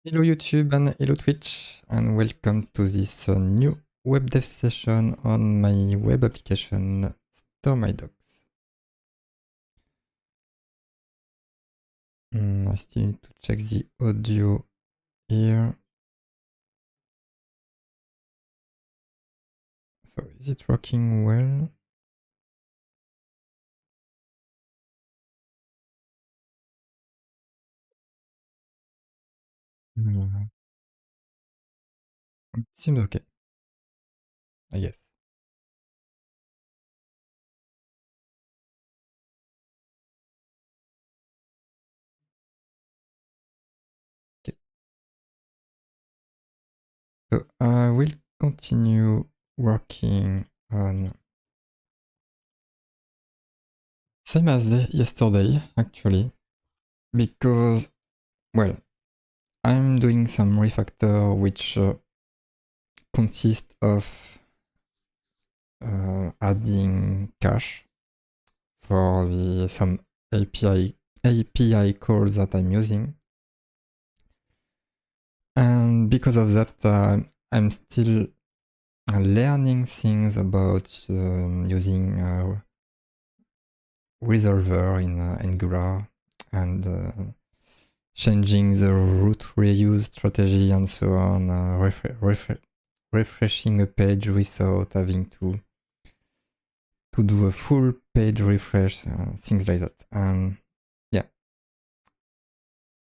Hello YouTube and hello Twitch, and welcome to this new WebDev session on my web application StoreMyDocs. I still need to check the audio here. So is it working well? It seems okay, I guess. Okay. So I will continue working on same as yesterday actually, because well, I'm doing some refactor which consist of adding cache for some API calls that I'm using, and because of that I'm still learning things about using resolver in Angular and changing the root reuse strategy and so on, refreshing a page without having to do a full page refresh, things like that. And yeah,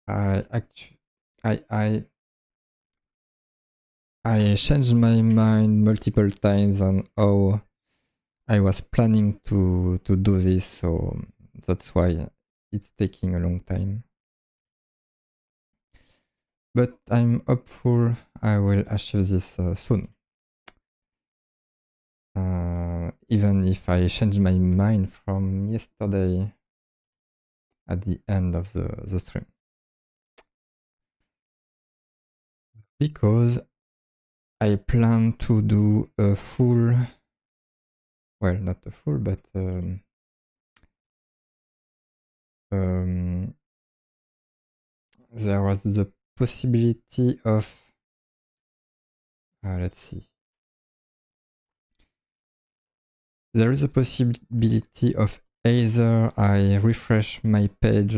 I changed my mind multiple times on how I was planning to do this, so that's why it's taking a long time. But I'm hopeful I will achieve this soon. Even if I changed my mind from yesterday at the end of the stream. Because I plan to do a full, well, not a full, but there was the possibility of, let's see. There is a possibility of either I refresh my page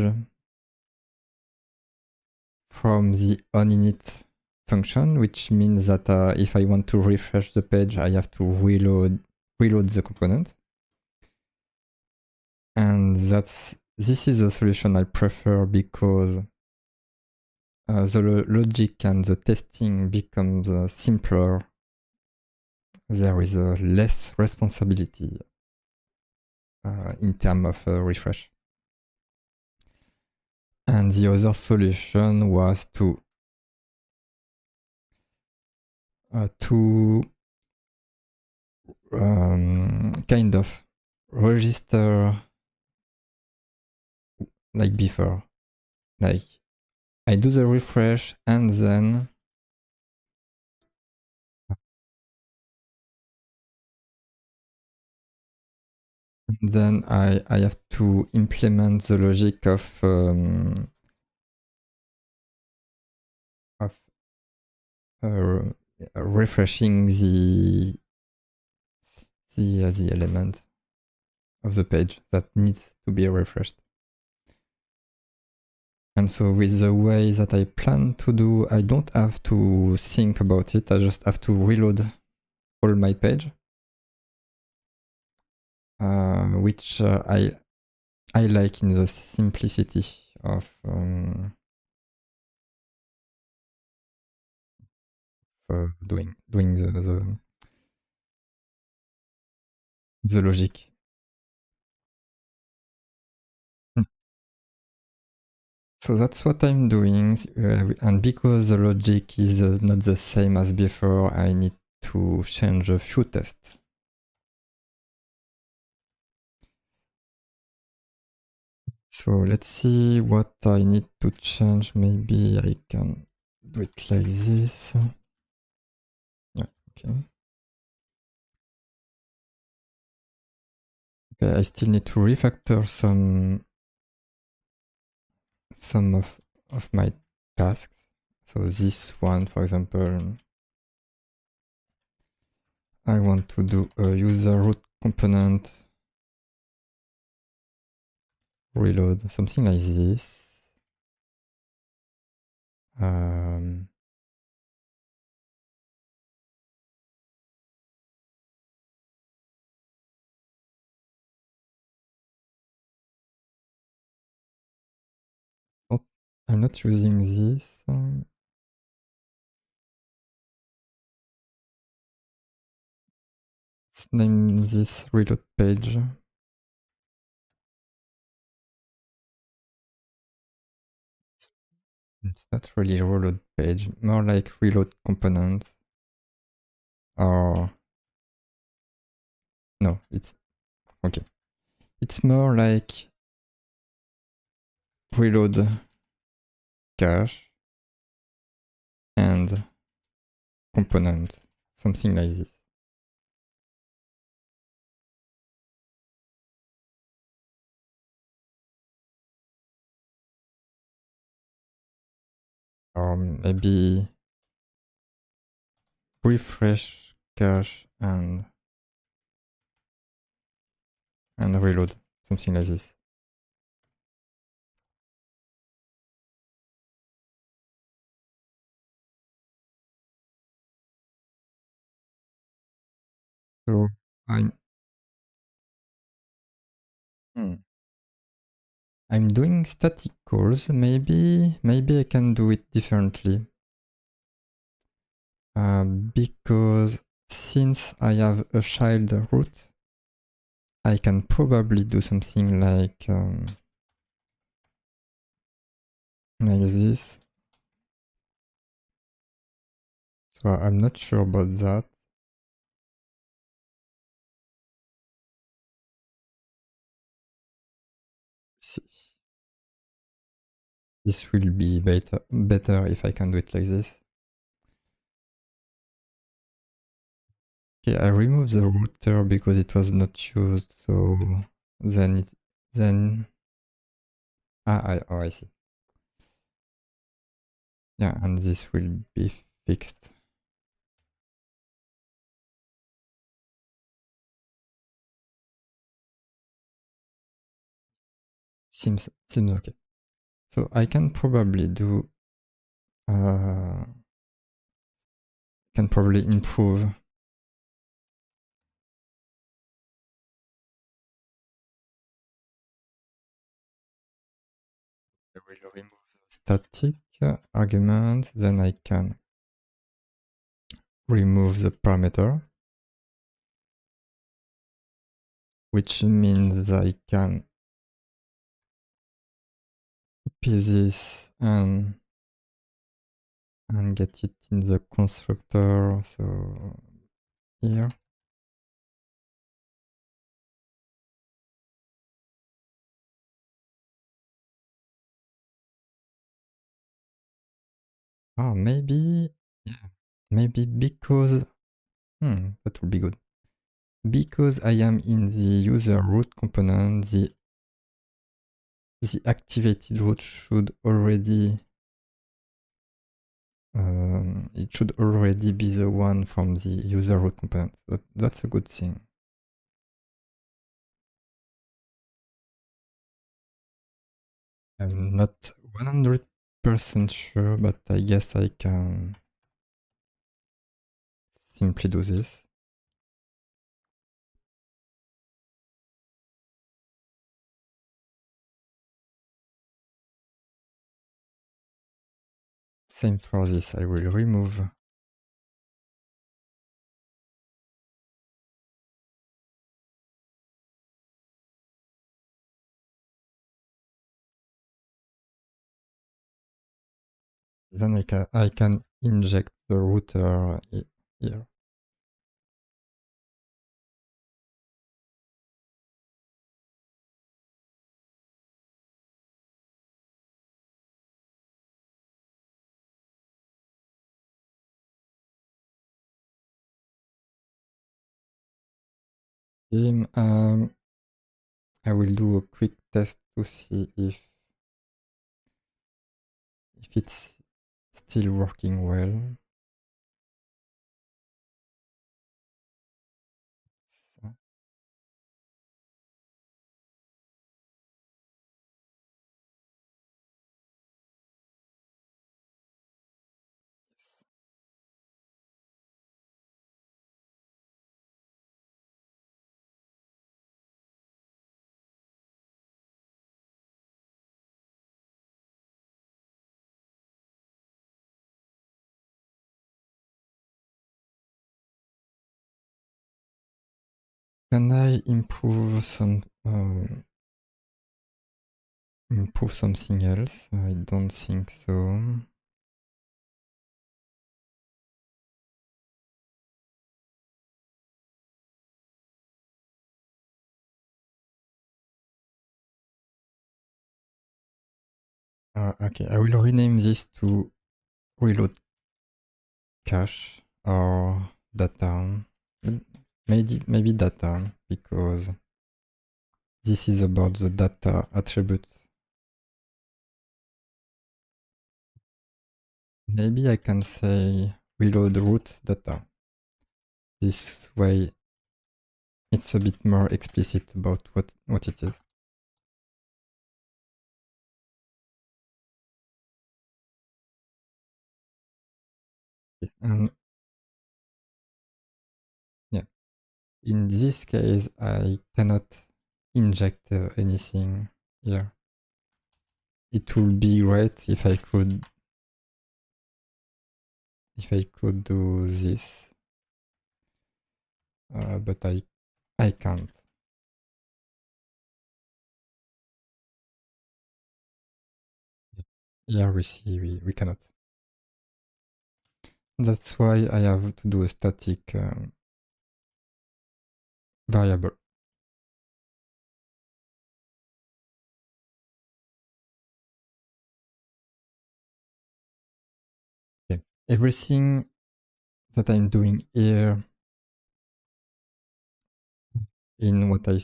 from the onInit function, which means that if I want to refresh the page, I have to reload the component. And this is the solution I prefer, because the logic and the testing becomes simpler. There is less responsibility in terms of refresh. And the other solution was to kind of register like before. Like I do the refresh and then I have to implement the logic of refreshing the element of the page that needs to be refreshed. And so with the way that I plan to do, I don't have to think about it. I just have to reload all my page, which I like in the simplicity of doing the logic. So that's what I'm doing, and because the logic is not the same as before, I need to change a few tests. So let's see what I need to change. Maybe I can do it like this. Yeah, okay. Okay, I still need to refactor some of my tasks. So this one, for example, I want to do a user root component reload, something like this. I'm not using this. Let's name this reload page. It's not really a reload page, more like reload component. Or no, it's okay. It's more like reload cache and component, something like this. Or maybe refresh cache and reload, something like this. So I'm doing static calls. Maybe I can do it differently. Because since I have a child root, I can probably do something like this. So I'm not sure about that. See. This will be better if I can do it like this. Okay, I removed the router because it was not used, so then I see. Yeah, and this will be fixed. Seems okay. So I can probably do can probably improve I will remove the static argument, then I can remove the parameter, which means I can copy this and get it in the constructor, so here. Oh, maybe, yeah, maybe because, that would be good. Because I am in the user root component, the activated root should already it should already be the one from the user root component. That's a good thing. I'm not 100% sure, but I guess I can simply do this. Same for this, I will remove. Then I can inject the router here. I will do a quick test to see if it's still working well. So, yes. Can I improve something else? I don't think so. Okay, I will rename this to reload cache or data. Maybe data, because this is about the data attribute. Maybe I can say reload root data. This way it's a bit more explicit about what it is. And yeah, in this case, I cannot inject anything here. It would be great if I could do this, but I can't. Yeah, we cannot. That's why I have to do a static variable. Okay. Everything that I'm doing here in what I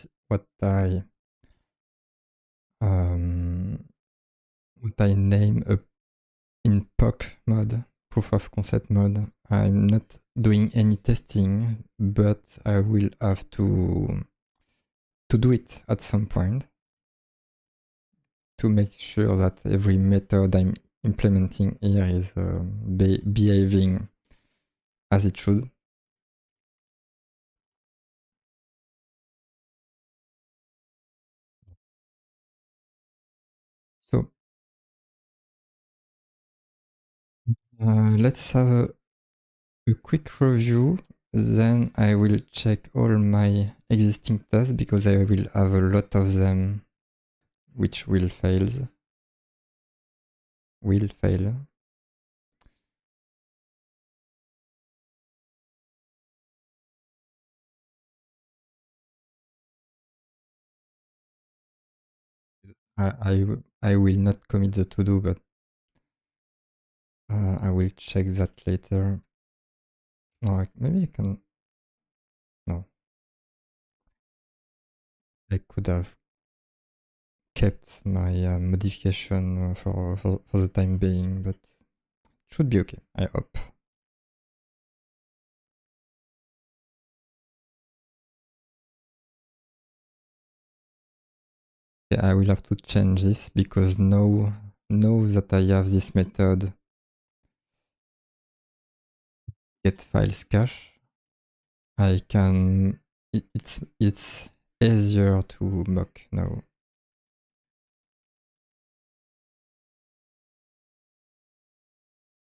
name a in POC mode, proof of concept mode. I'm not doing any testing, but I will have to do it at some point to make sure that every method I'm implementing here is behaving as it should. So let's have a quick review. Then I will check all my existing tasks because I will have a lot of them which will fail. I will not commit the to do, but I will check that later. No, maybe I can. No, I could have kept my modification for the time being, but it should be okay. I hope. Yeah, I will have to change this because now that I have this method get files cache, I can. It's easier to mock now.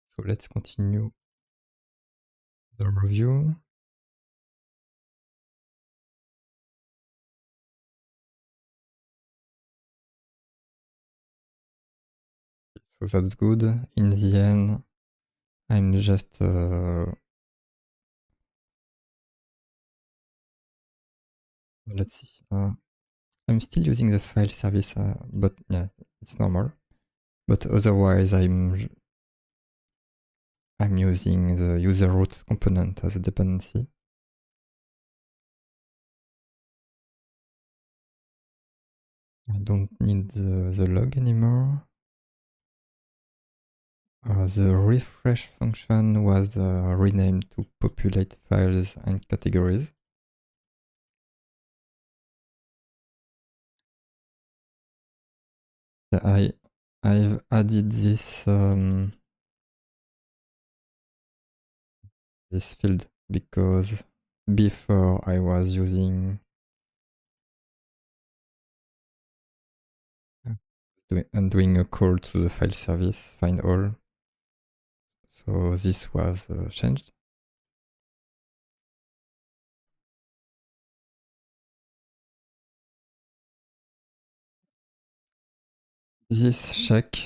So let's continue the review. So that's good. In the end, I'm just let's see. I'm still using the file service, but yeah, it's normal. But otherwise, I'm using the user root component as a dependency. I don't need the log anymore. The refresh function was renamed to populate files and categories. I've added this this field because before I was using doing a call to the file service find all. So this was changed. This check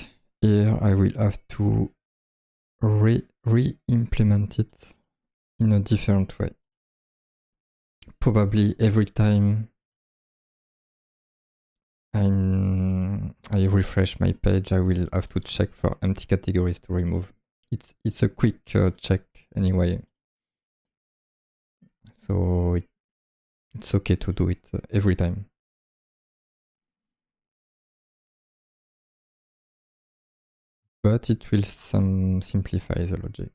here, I will have to re-implement it in a different way. Probably every time I refresh my page, I will have to check for empty categories to remove. It's a quick check anyway, so it's okay to do it every time. But it will simplify the logic.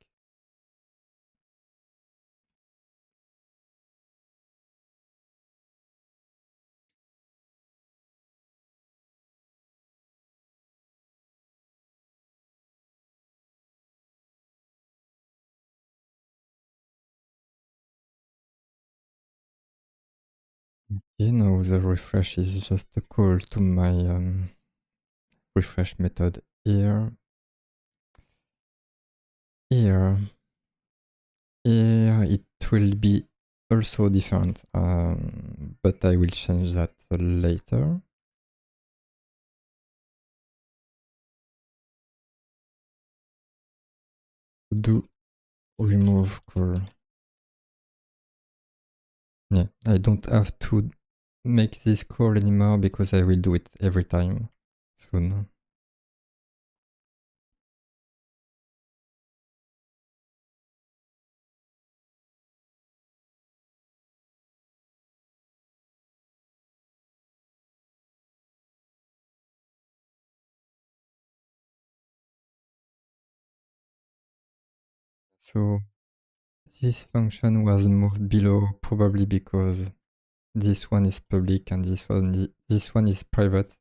Okay, now the refresh is just a call to my refresh method here. Here it will be also different, but I will change that later. Do remove call. Yeah, I don't have to make this call anymore because I will do it every time soon. So this function was moved below probably because this one is public and this one is private.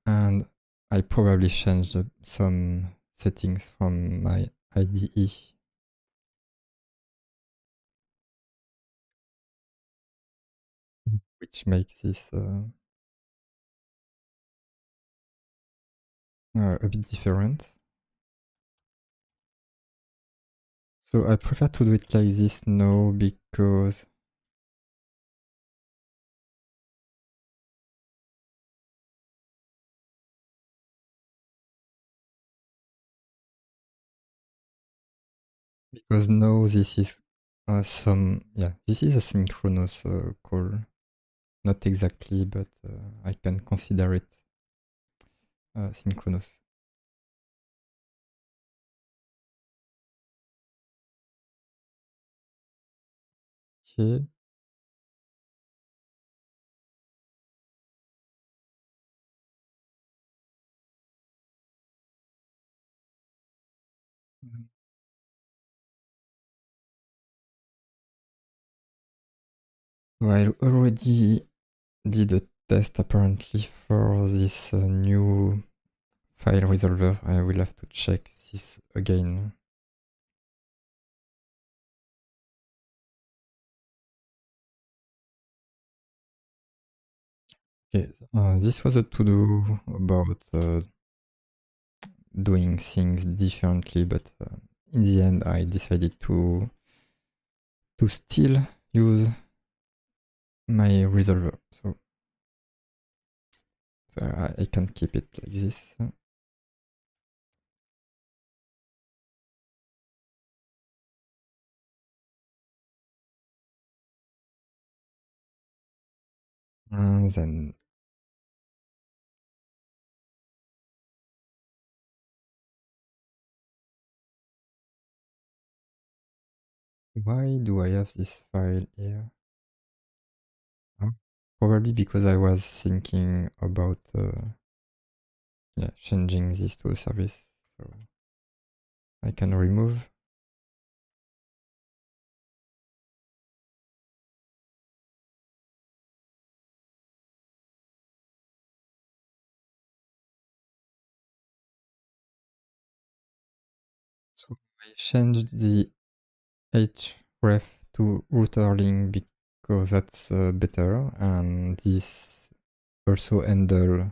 And I probably changed some settings from my IDE. Which makes this a bit different. So I prefer to do it like this now because now this is this is a synchronous call. Not exactly, but I can consider it synchronous. Okay. So I already did a test apparently for this new file resolver. I will have to check this again. Okay, this was a to-do about doing things differently, but in the end I decided to still use my resolver. So I can keep it like this. And then why do I have this file here? Oh, probably because I was thinking about changing this to a service. So I can remove. So I changed the href to routerling because that's better, and this also handle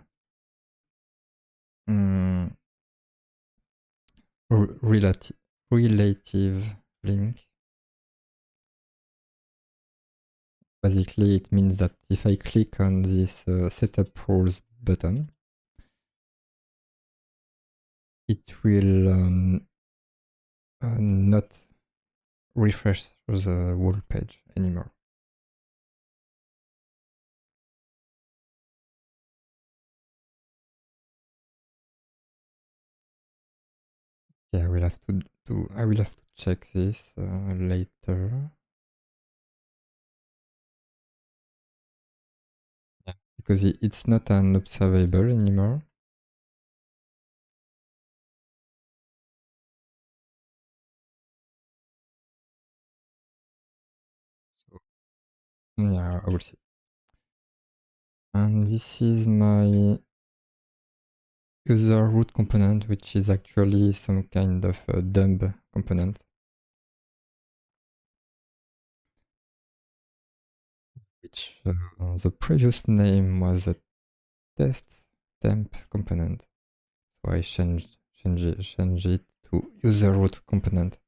relative link. Basically, it means that if I click on this setup rules button, it will not refresh the whole page anymore. Yeah, I will have to check this later. Yeah, because it's not an observable anymore. So yeah, I will see. And this is my user root component, which is actually some kind of a dumb component. Which the previous name was a test temp component. So I changed it to user root component,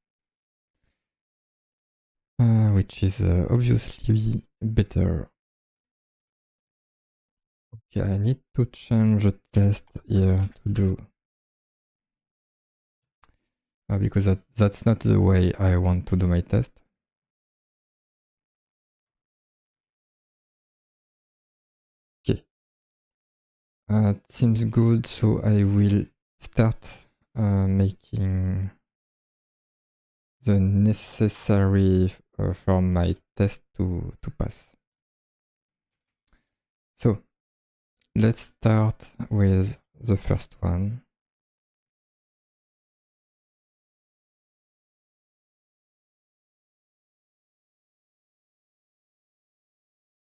which is obviously better. Okay, I need to change a test here to do because that's not the way I want to do my test. Okay, it seems good, so I will start making the necessary for my test to pass. So let's start with the first one.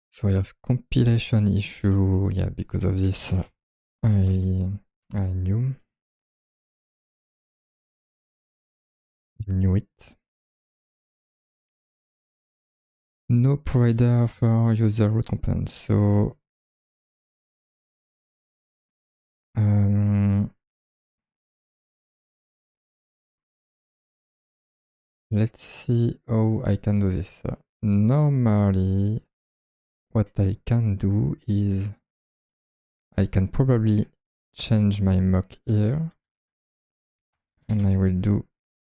So I have compilation issue, yeah, because of this I knew it. No provider for user root components. So let's see how I can do this. Normally, what I can do is I can probably change my mock here, and I will do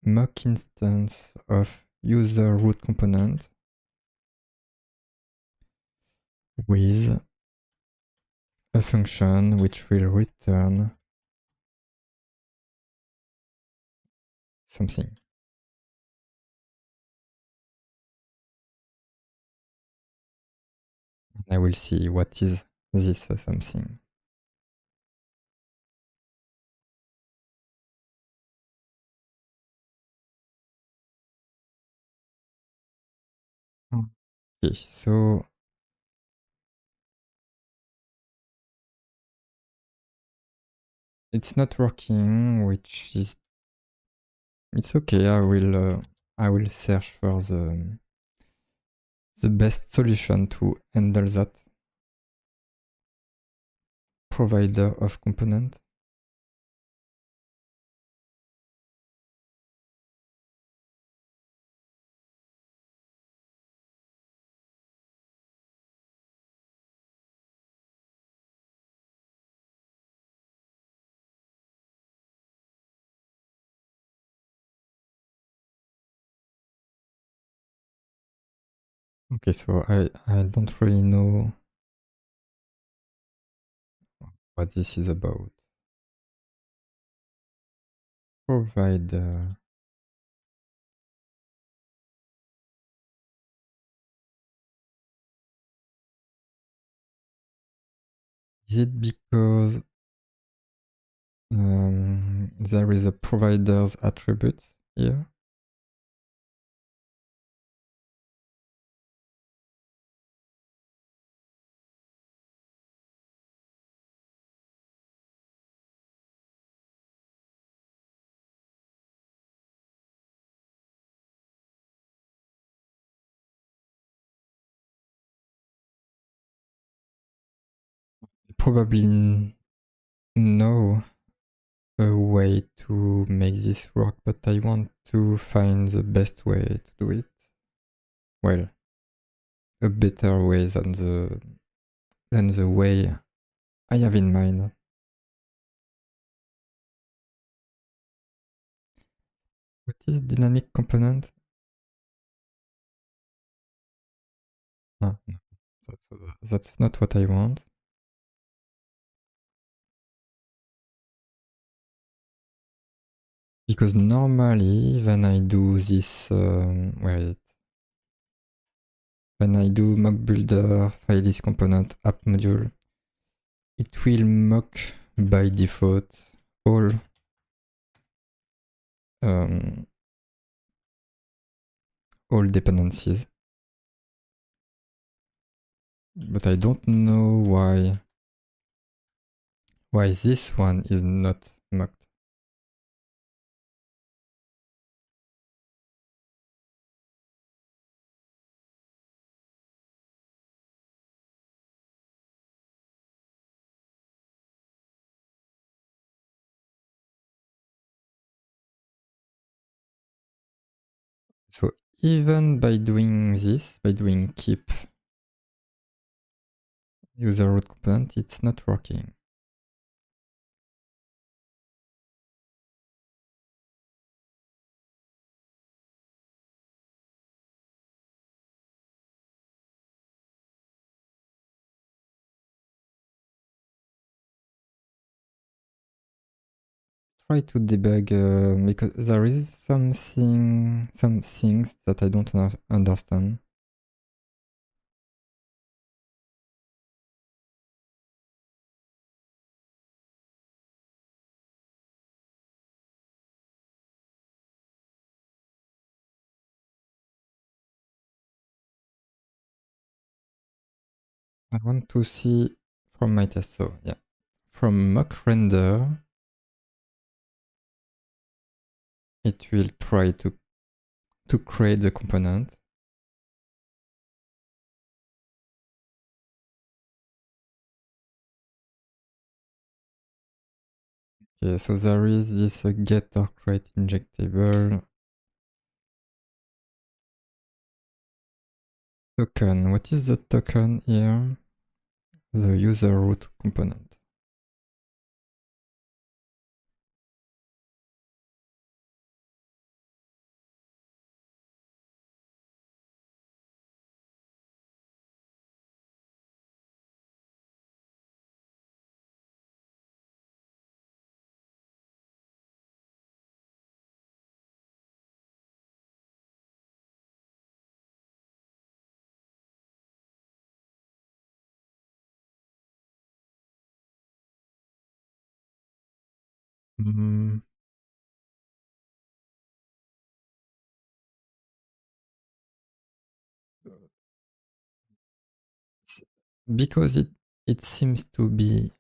mock instance of user root component with a function which will return something. I will see what is this something. Okay, so it's not working, which is it's okay. I will search for the best solution to handle that. Provider of component. Okay, so I don't really know what this is about. Provider. Is it because There is a provider's attribute here. Probably know a way to make this work, but I want to find the best way to do it. Well, a better way than the way I have in mind. What is dynamic component? Ah, no. That's not what I want. Because normally when I do this, wait, when I do mock builder, file list component, app module, it will mock by default all dependencies. But I don't know why this one is not mocked. So even by doing this, by doing keep user root component, it's not working. Try to debug because there is some things that I don't understand. I want to see from my test. So yeah, from mock render, it will try to create the component. Okay, so there is this get or create injectable token. What is the token here? The user root component. Because it seems to be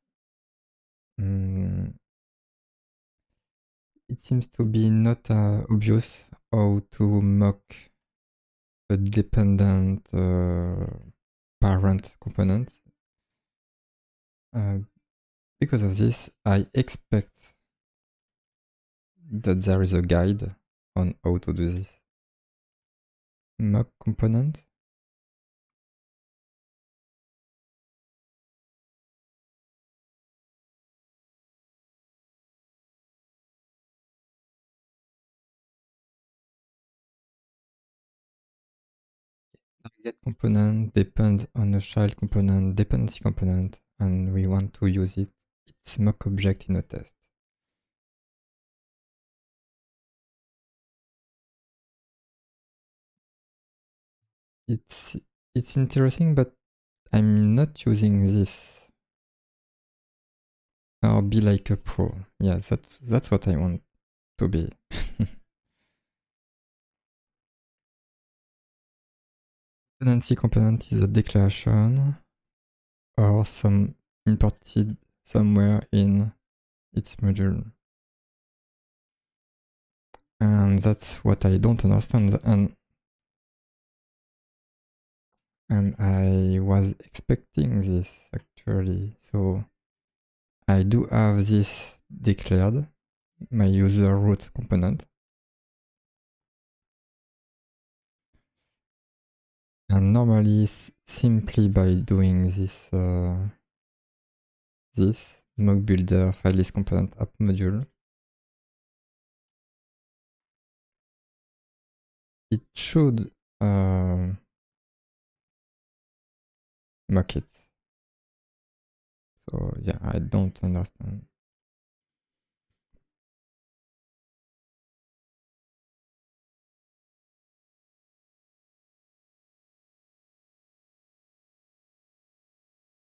not obvious how to mock a dependent parent component. Because of this, I expect that there is a guide on how to do this. Mock component. Target component depends on a child component, dependency component, and we want to use its mock object in a test. It's interesting, but I'm not using this. or be like a pro. Yeah, that's what I want to be. Dependency component is a declaration or some imported somewhere in its module. And that's what I don't understand, and I was expecting this actually. So I do have this declared, my user root component. And normally, simply by doing this, this mock builder file list component app module, it should mock it. So yeah, I don't understand.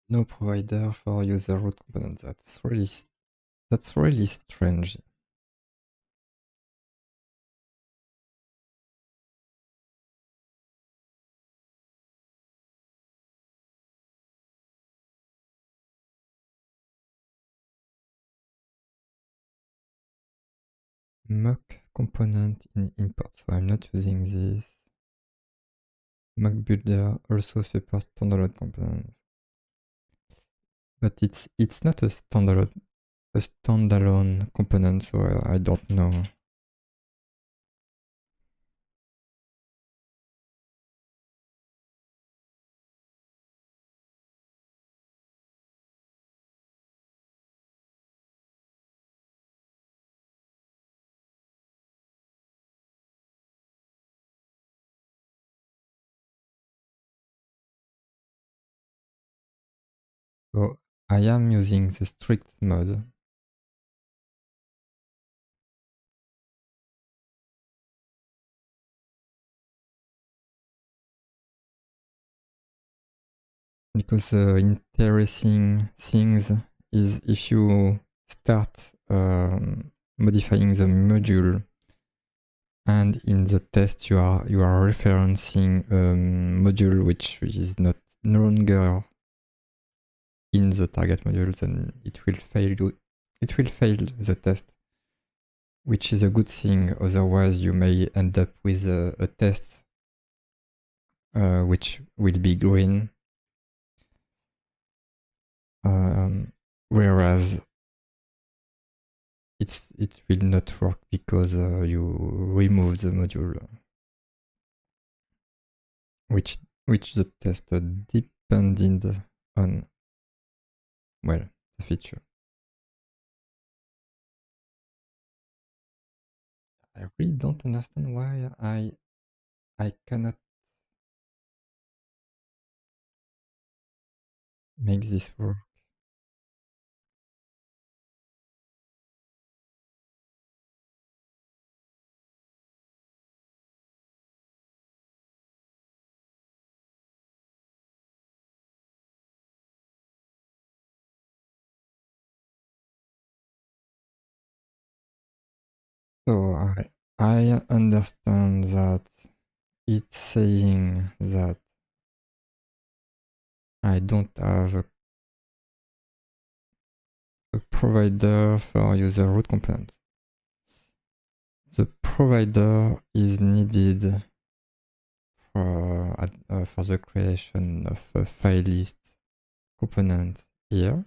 No provider for user root component. That's really strange. Mock component in import. So I'm not using this. Mock builder also supports standalone components, but it's not a standalone component, so I don't know. So I am using the strict mode. Because interesting things is if you start modifying the module and in the test you are referencing a module which is no longer in the target module, then it will fail the test, which is a good thing. Otherwise you may end up with a test which will be green, whereas it will not work because you remove the module which the test depended on, well, the feature. I really don't understand why I cannot make this work. So I understand that it's saying that I don't have a provider for user root component. The provider is needed for the creation of a file list component here.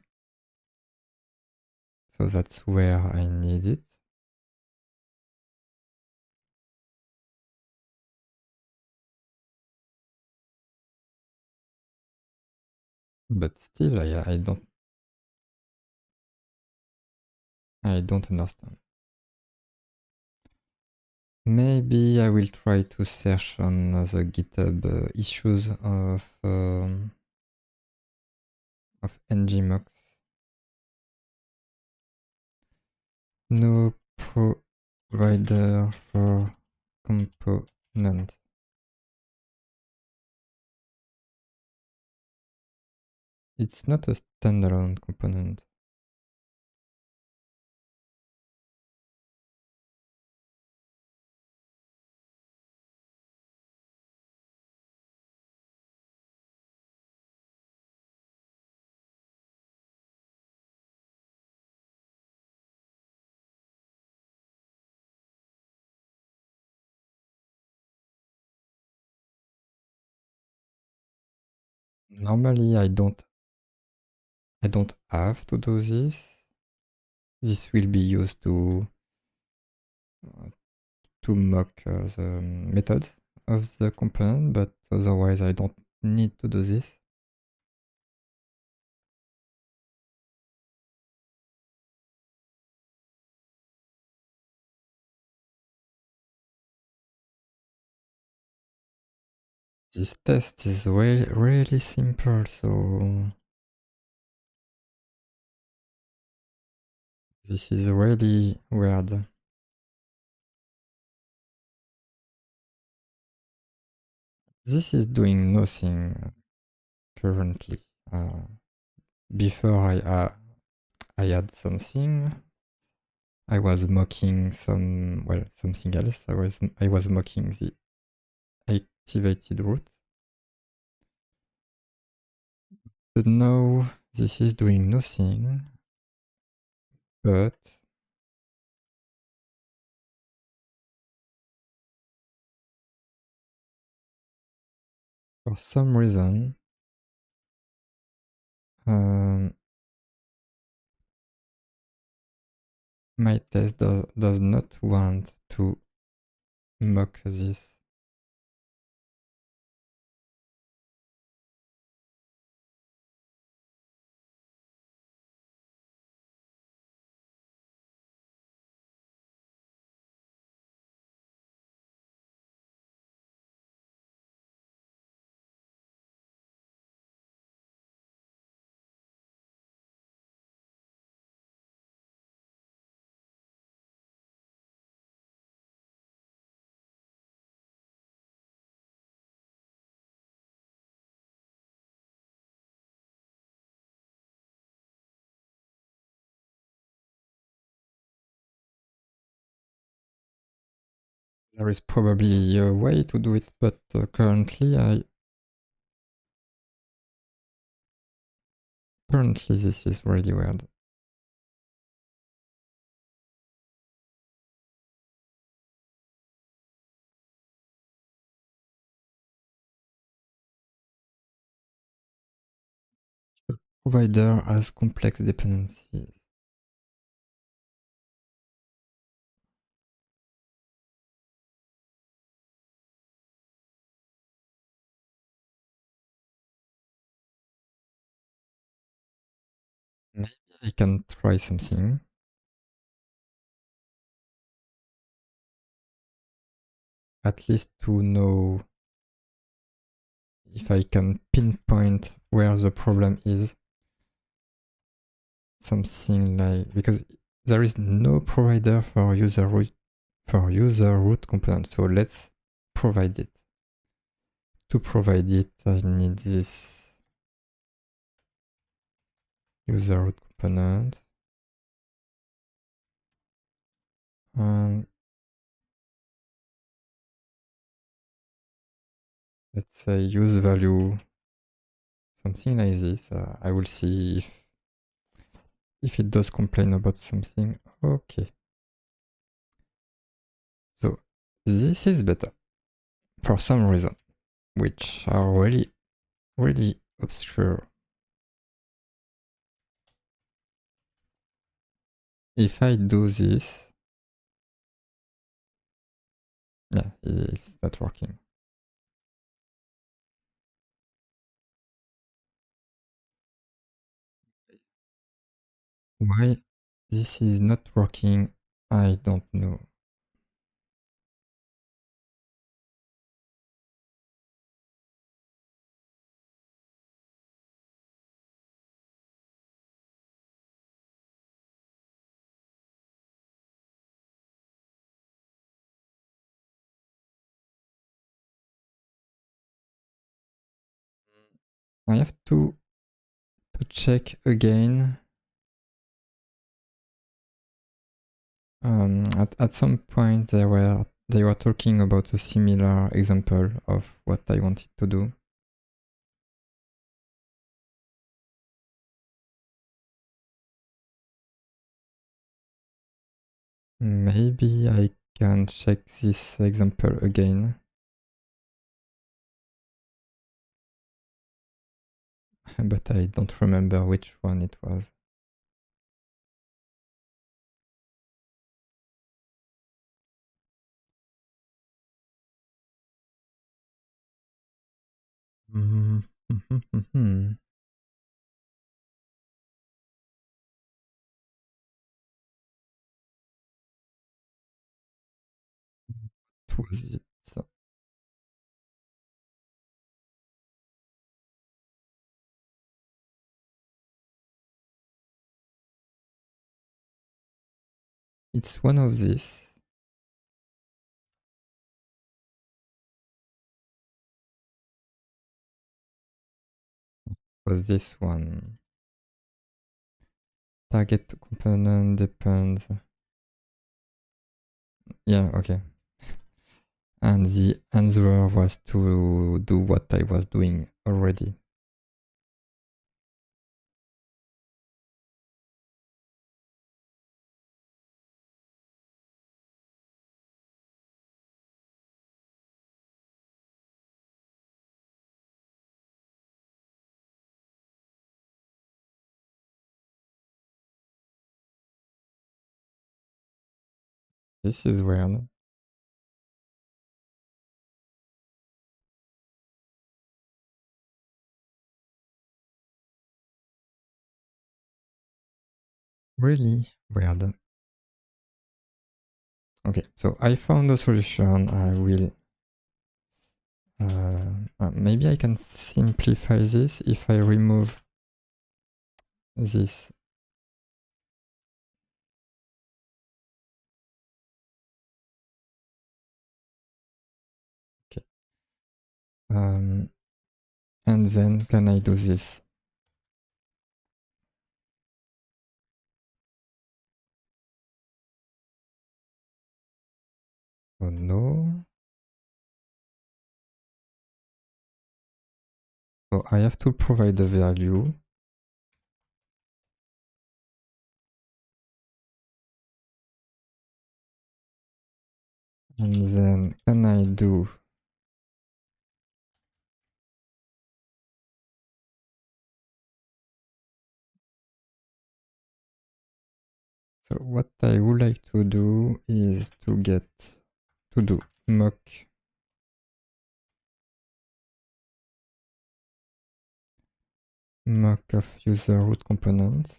So that's where I need it. But still, I don't understand. Maybe I will try to search on the GitHub issues of ngMox. No provider for component. It's not a standalone component. Normally I don't have to do this. This will be used to mock the methods of the component, but otherwise I don't need to do this. This test is really simple, so this is really weird. This is doing nothing currently. Before I had something. I was mocking something else. I was mocking the activated root. But now this is doing nothing. But for some reason, my test does not want to mock this. There is probably a way to do it, but currently this is really weird. The provider has complex dependencies. Maybe I can try something. At least to know if I can pinpoint where the problem is. Something like, because there is no provider for user root component, so let's provide it. To provide it, I need this user root component. And let's say use value, something like this. I will see if it does complain about something. Okay. So this is better for some reason, which are really obscure. If I do this, yeah, it's not working. Why this is not working, I don't know. I have to check again. At some point they were talking about a similar example of what I wanted to do. Maybe I can check this example again. but I don't remember which one it was. What was it? It's one of these. Was this one? Target component depends. Yeah, okay. And the answer was to do what I was doing already. This is weird. Really weird. Okay, so I found a solution. I will... maybe I can simplify this if I remove this. Okay. And then can I do this? Oh no. So I have to provide a value. And then can I do... So what I would like to do is to do mock of user root component.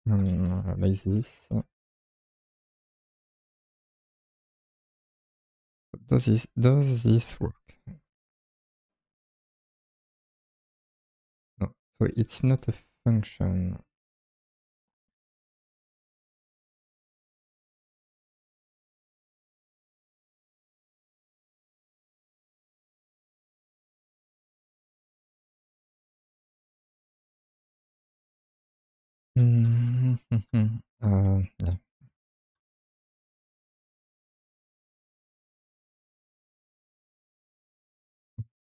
Like this. Does this work? No. So it's not a function. Yeah.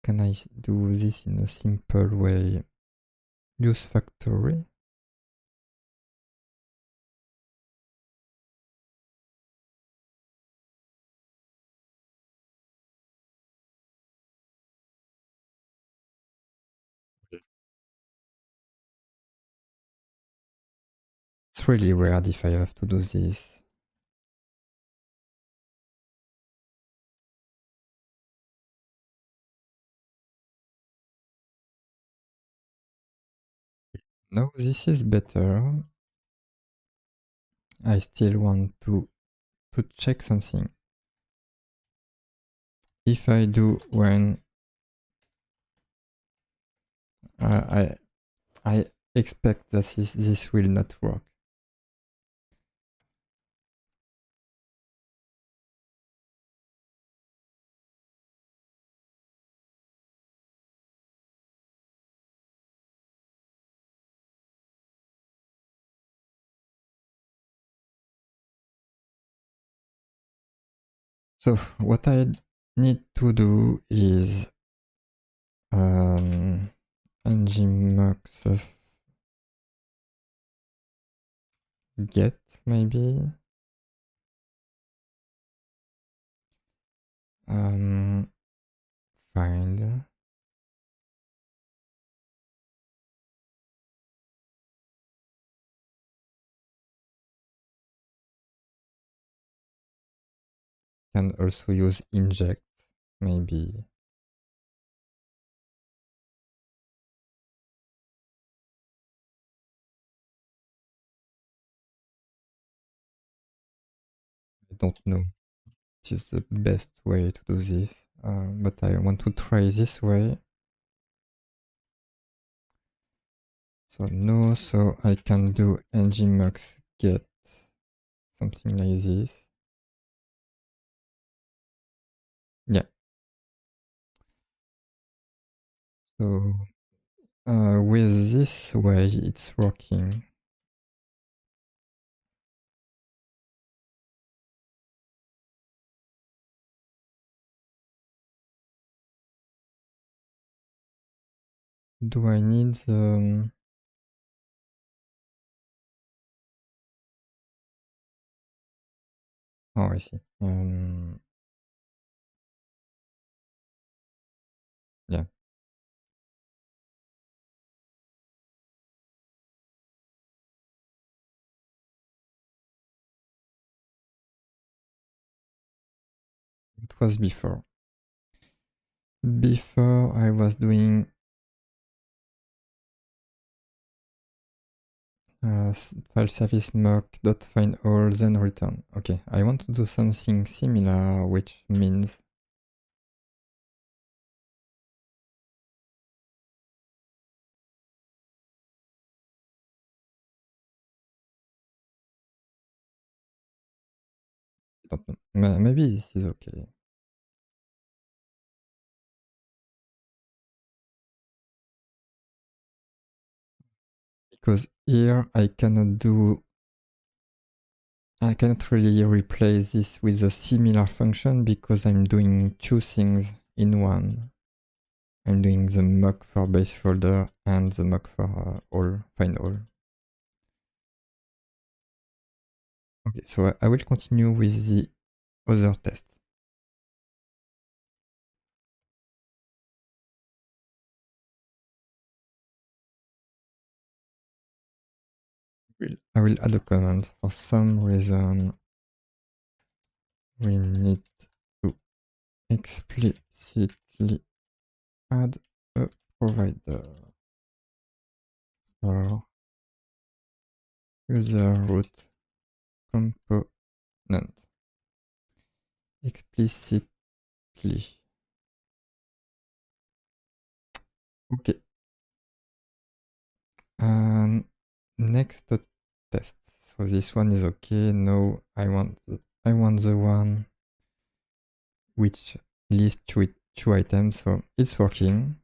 Can I do this in a simple way? Use factory. It's really weird if I have to do this. No, this is better. I still want to check something. If I do when I expect that this will not work. So what I need to do is ngmux of get maybe. find. Can also use inject, maybe. I don't know. This is the best way to do this, but I want to try this way. So no, so I can do ngmux get something like this. Yeah. So with this way, it's working. Do I need the... Oh, I see. Yeah. It was before. Before I was doing file service mock.find all, then return. Okay, I want to do something similar, which means I don't know. Maybe this is okay. Because here I cannot really replace this with a similar function because I'm doing two things in one. I'm doing the mock for base folder and the mock for all, find all. Okay, so I will continue with the other test. I will add a comment. For some reason, we need to explicitly add a provider for user root component. Explicitly. Okay. And next test. So this one is okay. No, I want the one which lists two items. So it's working.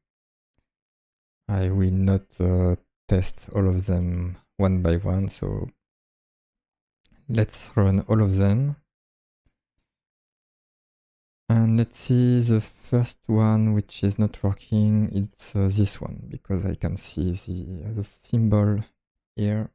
I will not test all of them one by one. So let's run all of them. And let's see the first one, which is not working. It's this one, because I can see the symbol here.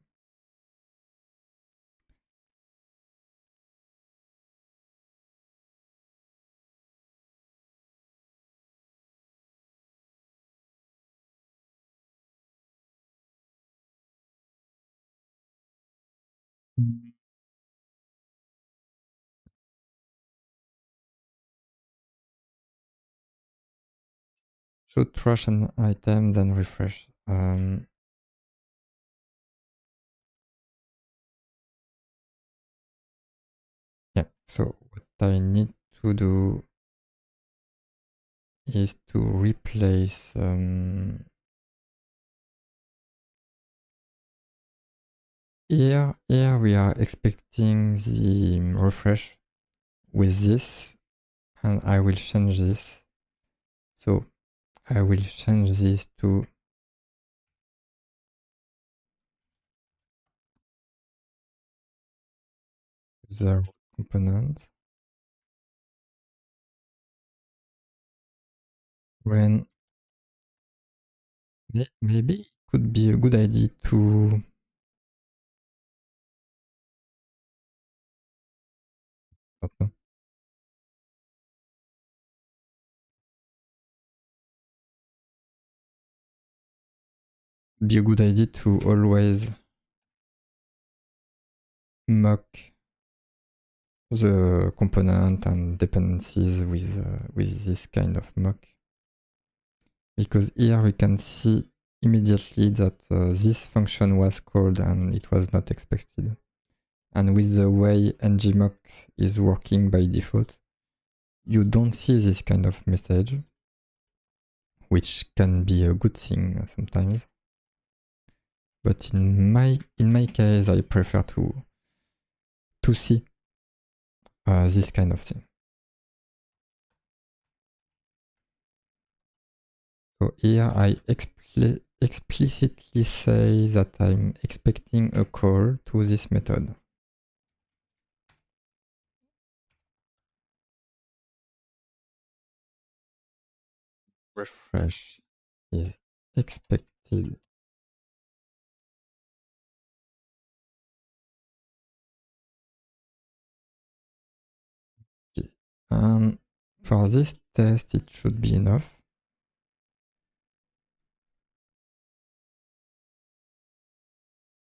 Should trash an item, then refresh. Yeah, so what I need to do is to replace here we are expecting the refresh with this, and I will change this. So I will change this to the component. When maybe it could be a good idea to be a good idea to always mock the component and dependencies with this kind of mock. Because here we can see immediately that this function was called and it was not expected. And with the way ngmux is working by default, you don't see this kind of message, which can be a good thing sometimes. But in my case, I prefer to see this kind of thing. So here I explicitly say that I'm expecting a call to this method. Refresh is expected. Okay. And for this test, it should be enough.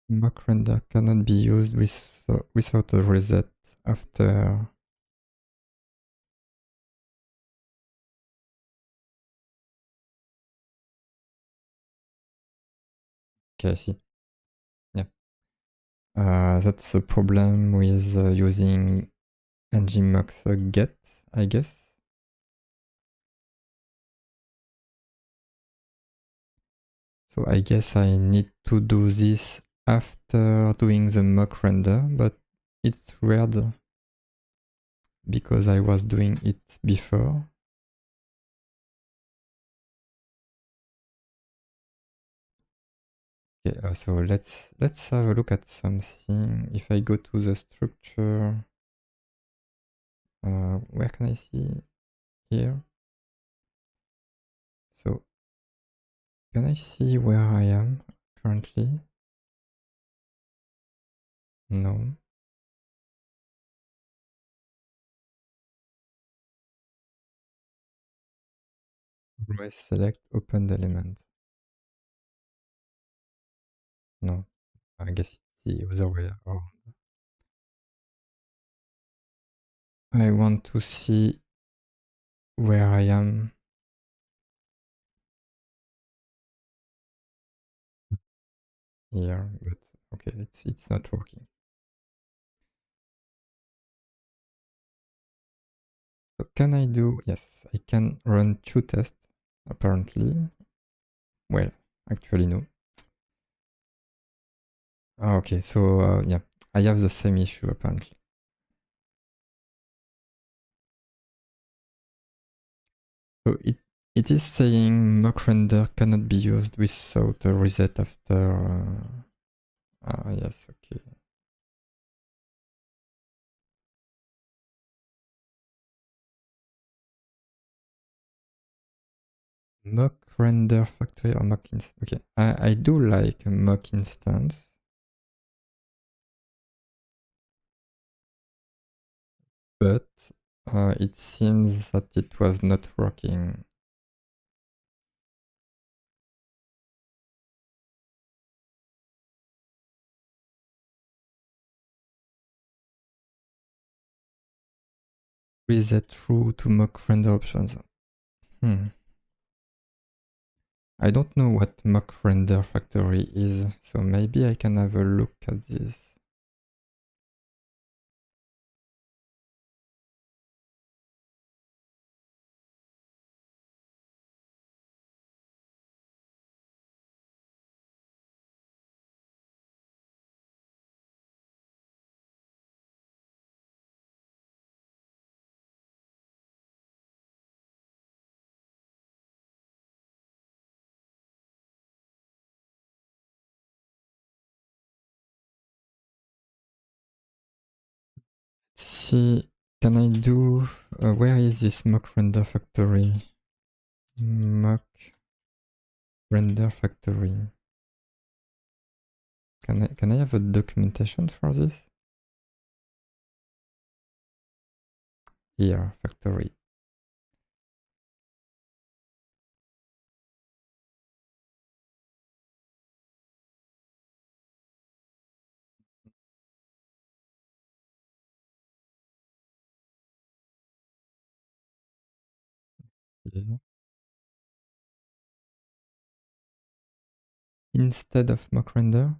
Mock render cannot be used without a reset after. Okay, I see. Yeah. That's a problem with using ngmux get, I guess. So I guess I need to do this after doing the mock render, but it's weird because I was doing it before. Okay, so let's have a look at something. If I go to the structure, where can I see here? So can I see where I am currently? No. Always select opened element. No, I guess it's the other way around. I want to see where I am. Here, but okay, it's not working. So can I do, yes, I can run 2 tests, apparently. Well, actually no. Okay, so yeah, I have the same issue apparently. So it is saying mock render cannot be used without a reset after. Yes, okay. Mock render factory or mock instance. Okay, I do like a mock instance. But it seems that it was not working. Reset through to mock render options. I don't know what mock render factory is, so maybe I can have a look at this. See, can I do, where is this mock render factory? Mock render factory. Can I have a documentation for this? Here, factory. Yeah. Instead of mock render.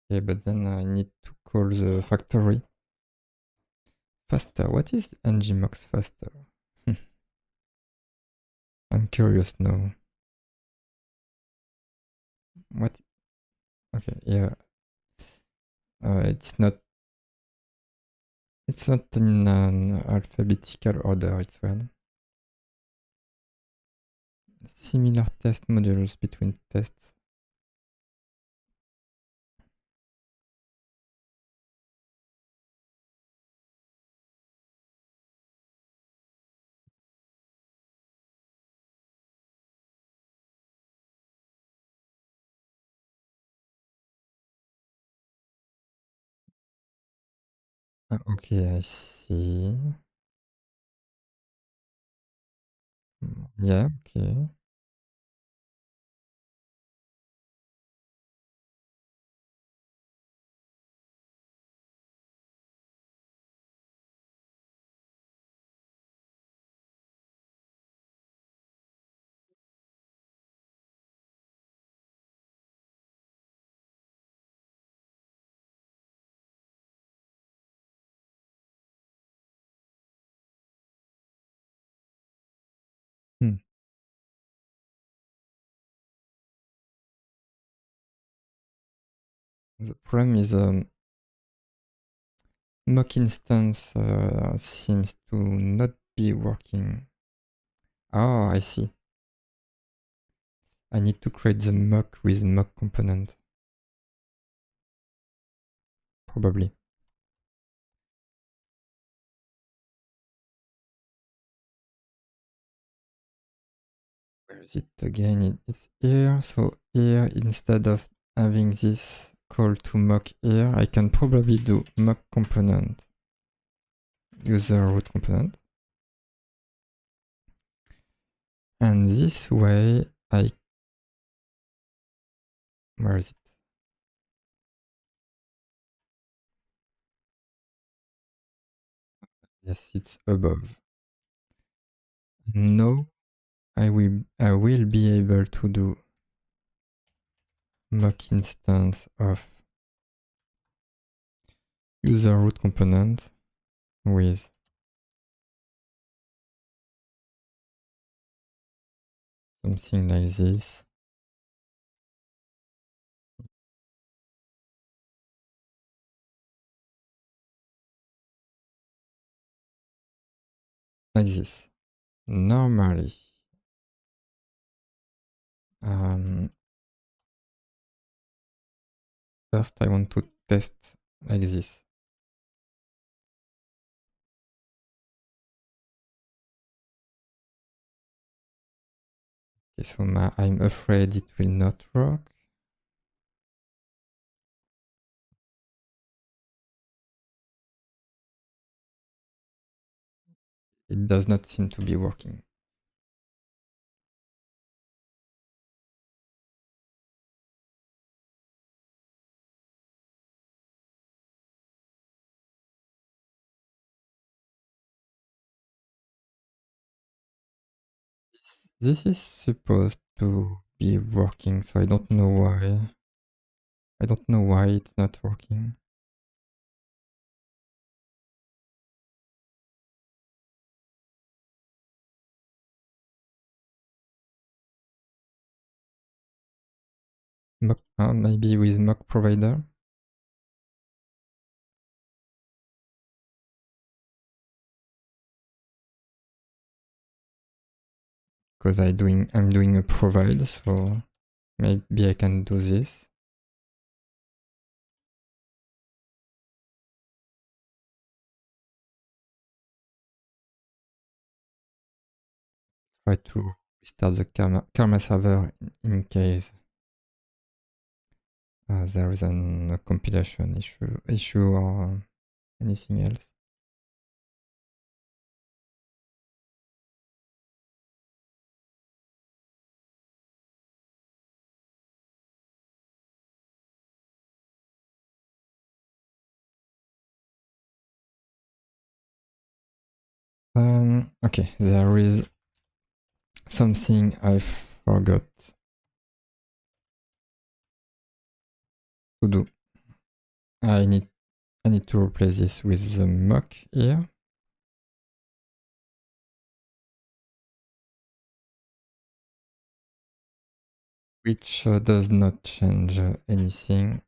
Yeah, but then I need to call the factory. Faster. What is ngMox faster? I'm curious now. What? Okay, yeah. It's not. It's not in an alphabetical order. It's well. Similar test modules between tests. Okay, I see. Yeah, okay. Hmm. The problem is mock instance seems to not be working. Oh, I see. I need to create the mock with mock component. Probably. Where is it again? It's here. So here, instead of having this call to mock here, I can probably do mock component user root component. And this way, where is it? Yes, it's above. Now I will be able to do mock instance of user root component with something like this. Like this. Normally. First I want to test like this. Okay, so I'm afraid it will not work. It does not seem to be working. This is supposed to be working, so I don't know why. I don't know why it's not working. Maybe with mock provider. Because I'm doing a provide, so maybe I can do this. Try to restart the Karma server in case there is a compilation issue or anything else. Okay, there is something I forgot to do. I need to replace this with the mock here. Which does not change anything.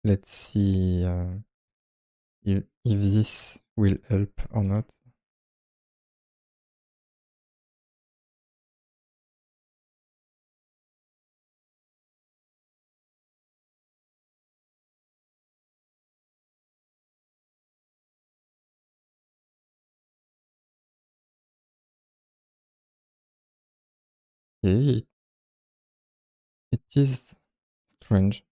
Let's see if this will help or not. Okay, it is strange.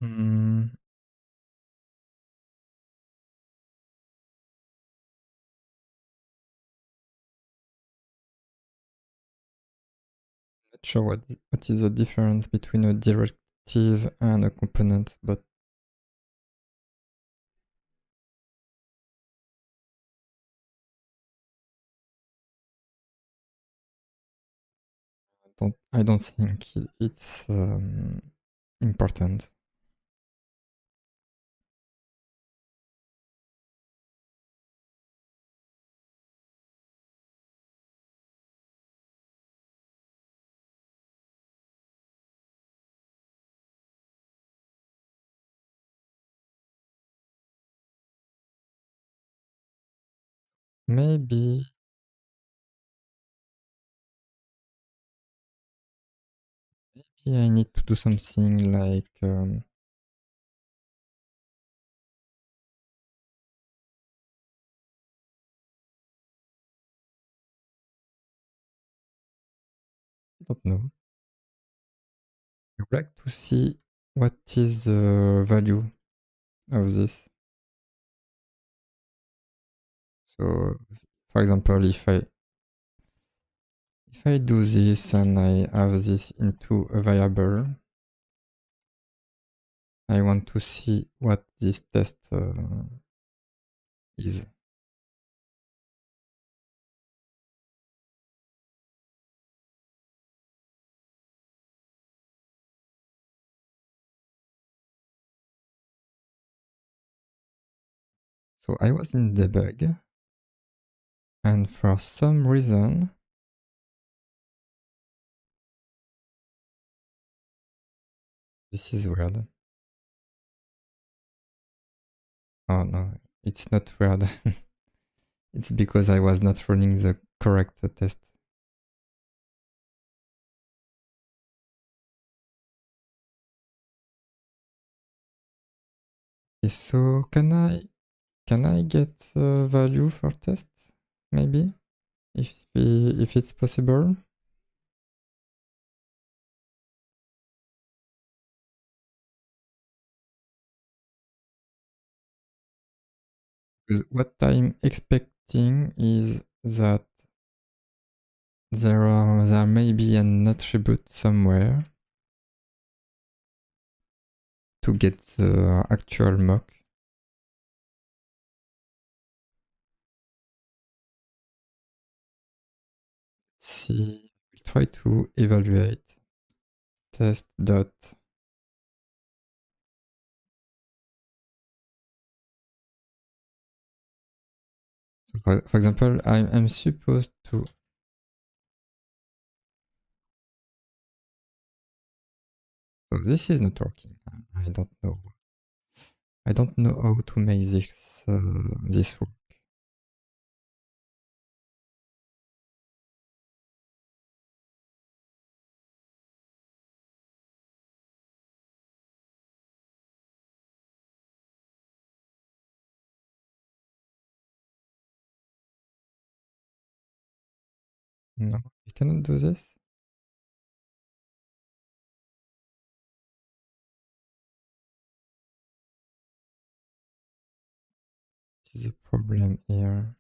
Mm, not sure what is the difference between a directive and a component, but I don't think it's important. Maybe I need to do something like I don't know. I would like to see what is the value of this. So, for example, if I do this and I have this into a variable, I want to see what this test is. So I was in debug, and for some reason, this is weird. Oh no, it's not weird. It's because I was not running the correct test. Okay, so can I get value for test? Maybe if it's possible. Because what I'm expecting is that there may be an attribute somewhere to get the actual mock. Let's see, we'll try to evaluate test dot. So for example, I'm supposed to. So this is not working. I don't know. I don't know how to make this work. No, I cannot do this. is the problem here?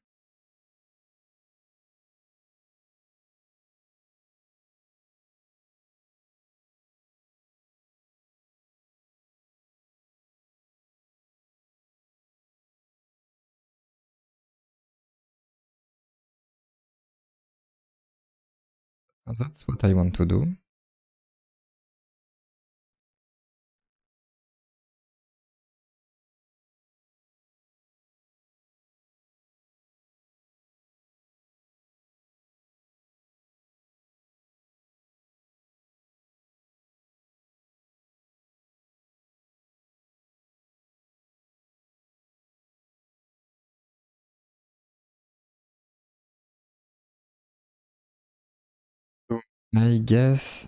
That's what I want to do. So I guess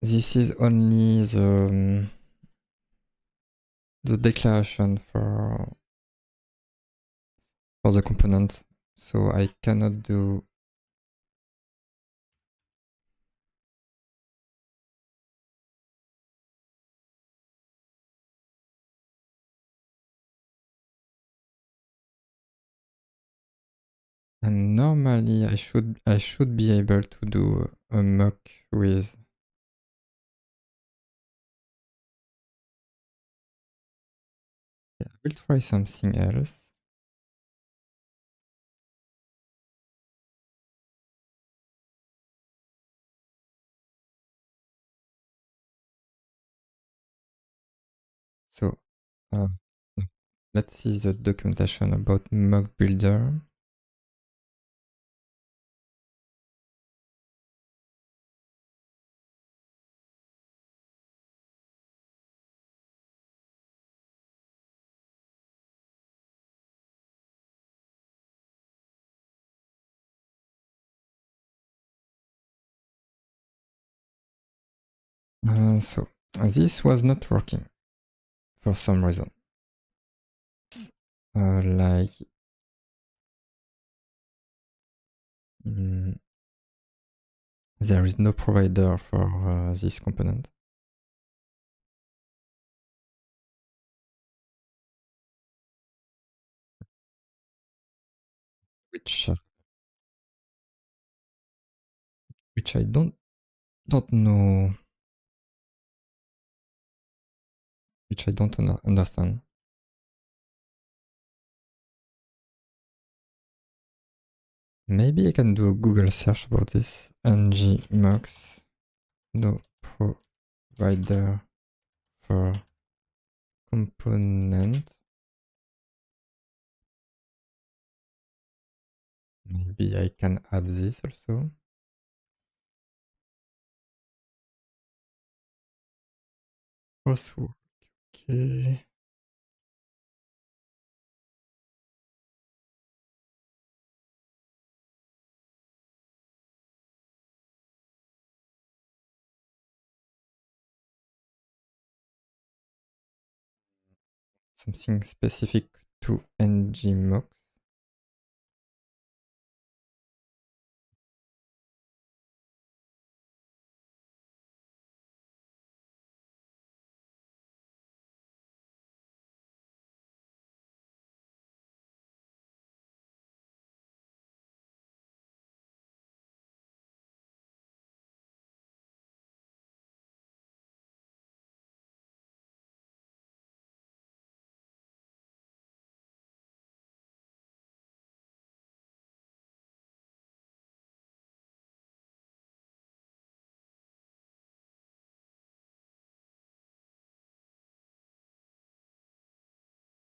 this is only the declaration for the component, so I cannot do and normally I should be able to do a mock with I will try something else. So let's see the documentation about mock builder. So this was not working for some reason. Like there is no provider for this component. Which I don't know, which I don't understand. Maybe I can do a Google search about this. ngmux no provider for component. Maybe I can add this also. Crosswalk, okay. Something specific to ngmux.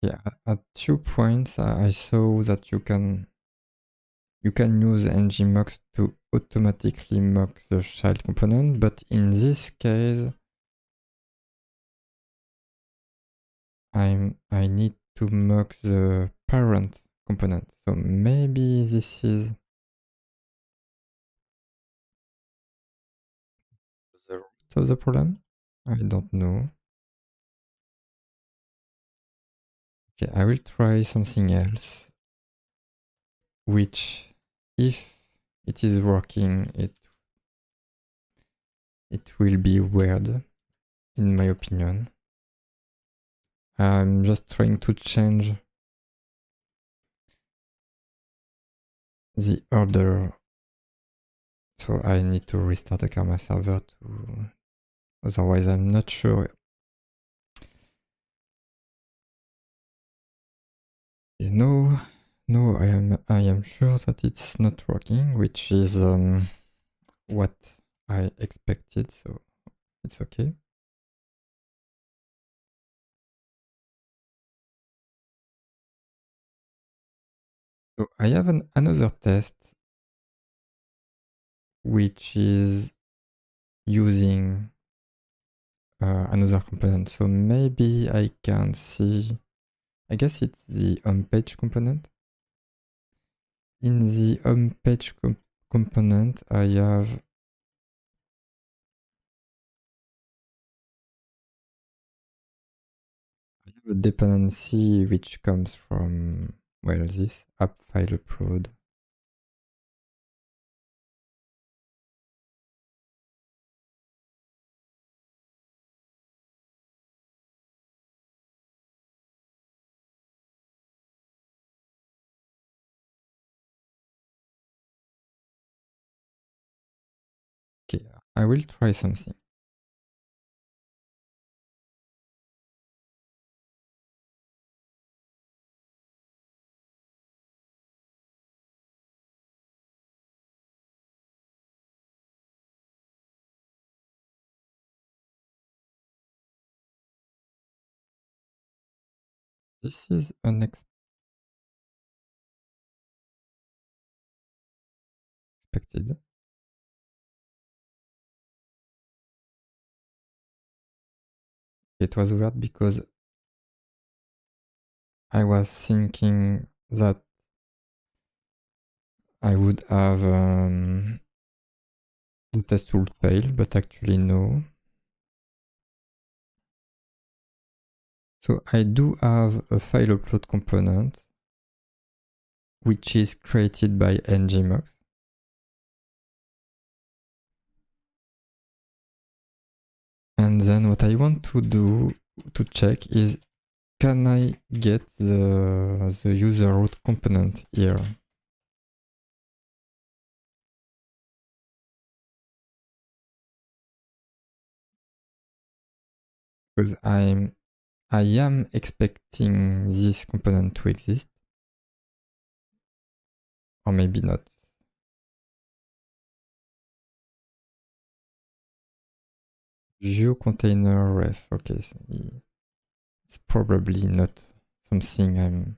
Yeah, at 2 points I saw that you can use ngmux to automatically mock the child component, but in this case I need to mock the parent component. So maybe this is the root of the problem. I don't know. Okay, I will try something else, which if it is working, it will be weird, in my opinion. I'm just trying to change the order. So I need to restart the Karma server to, otherwise I'm not sure. No, I am sure that it's not working, which is what I expected, so it's okay. So I have another test which is using another component. So maybe I can see, I guess it's the homepage component. In the homepage component, I have a dependency which comes from, well, this app file upload. Okay, I will try something. This is unexpected. It was weird because I was thinking that I would have the test would fail, but actually no. So I do have a file upload component which is created by ngmux. And then what I want to do to check is, can I get the user root component here? Because I am expecting this component to exist, or maybe not. View container ref. Okay, so it's probably not something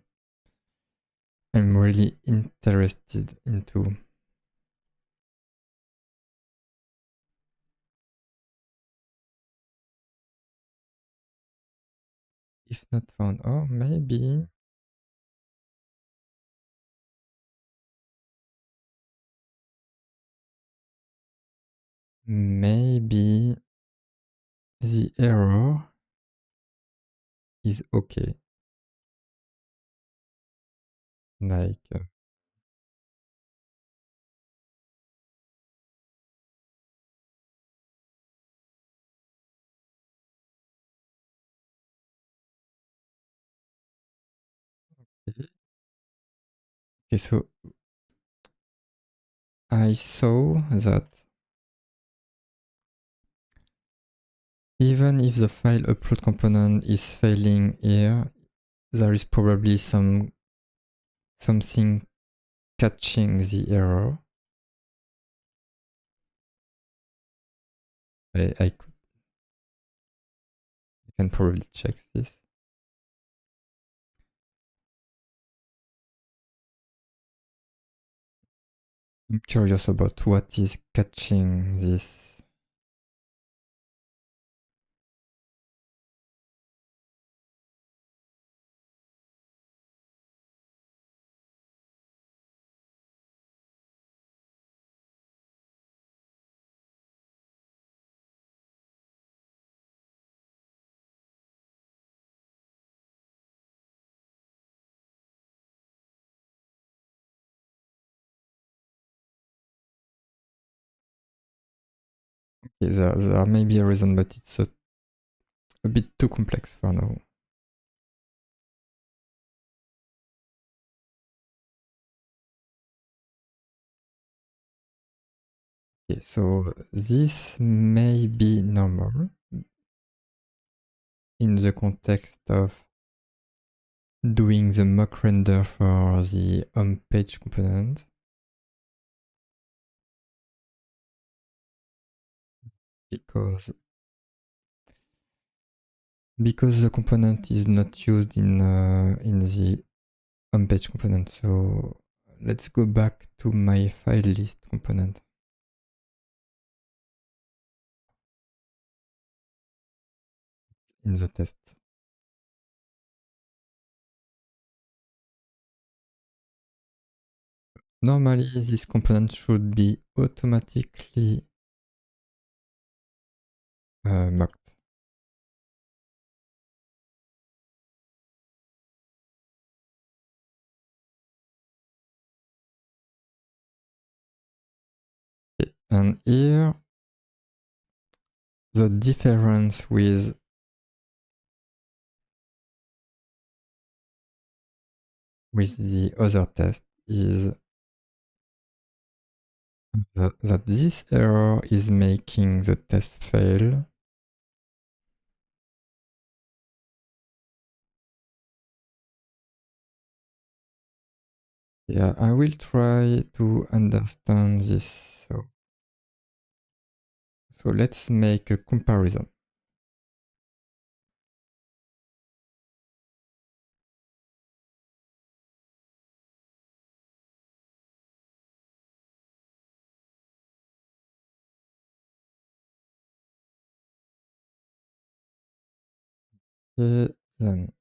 I'm really interested into. If not found, oh, maybe. Maybe the error is okay. Like, okay, so I saw that even if the file upload component is failing here, there is probably something catching the error. I can probably check this. I'm curious about what is catching this. Okay, there may be a reason, but it's a bit too complex for now. Okay, so this may be normal in the context of doing the mock render for the home page component. Because the component is not used in the home page component. So let's go back to my file list component. In the test. Normally, this component should be automatically mocked. Okay. And here, the difference with the other test is that this error is making the test fail. Yeah, I will try to understand this. So let's make a comparison. Okay, then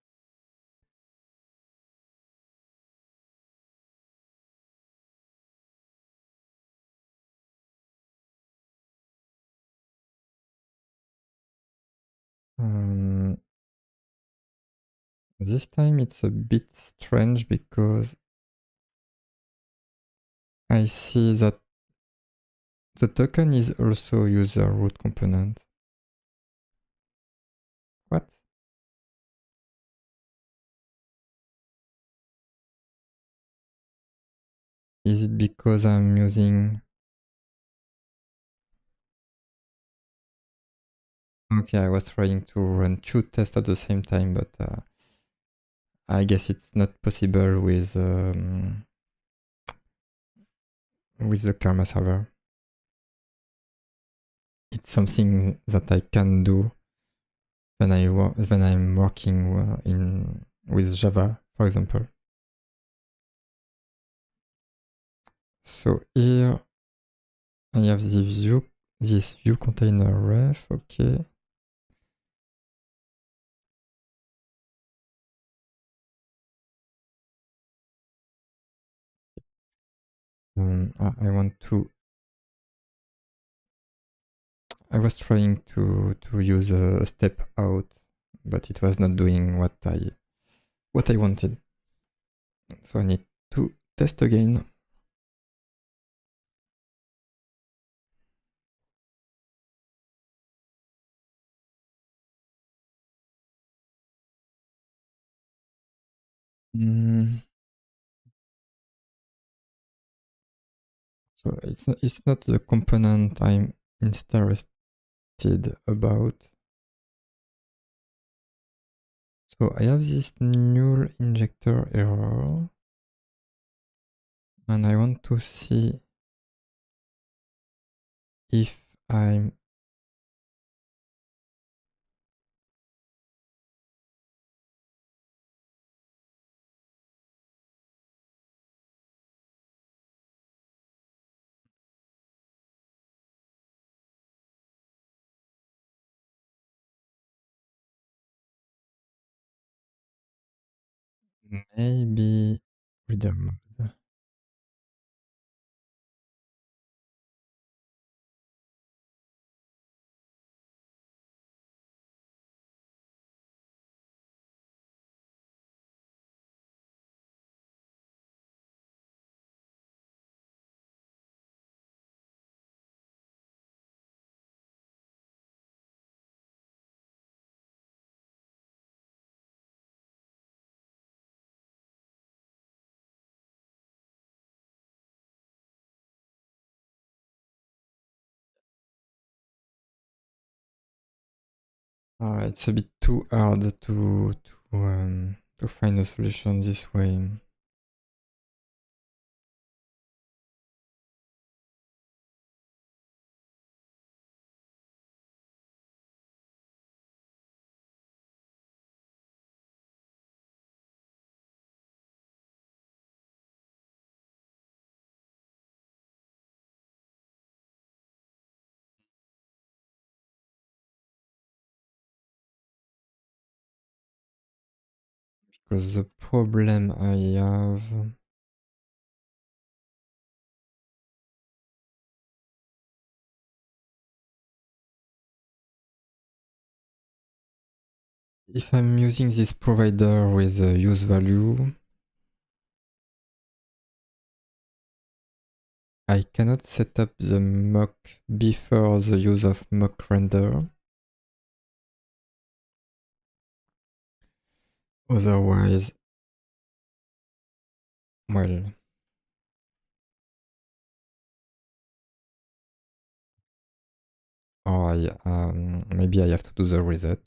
this time it's a bit strange because I see that the token is also user root component. What? Is it because I'm using... Okay, I was trying to run two tests at the same time, but I guess it's not possible with the Karma server. It's something that I can do when I'm working with Java, for example. So here I have this view container ref, okay. I was trying to use a step out, but it was not doing what I wanted. So I need to test again. So it's not the component I'm interested about. So I have this null injector error, and I want to see if I'm maybe reader mode. It's a bit too hard to find a solution this way. Because the problem I have, if I'm using this provider with a use value, I cannot set up the mock before the use of mock render. Otherwise, well, or maybe I have to do the reset.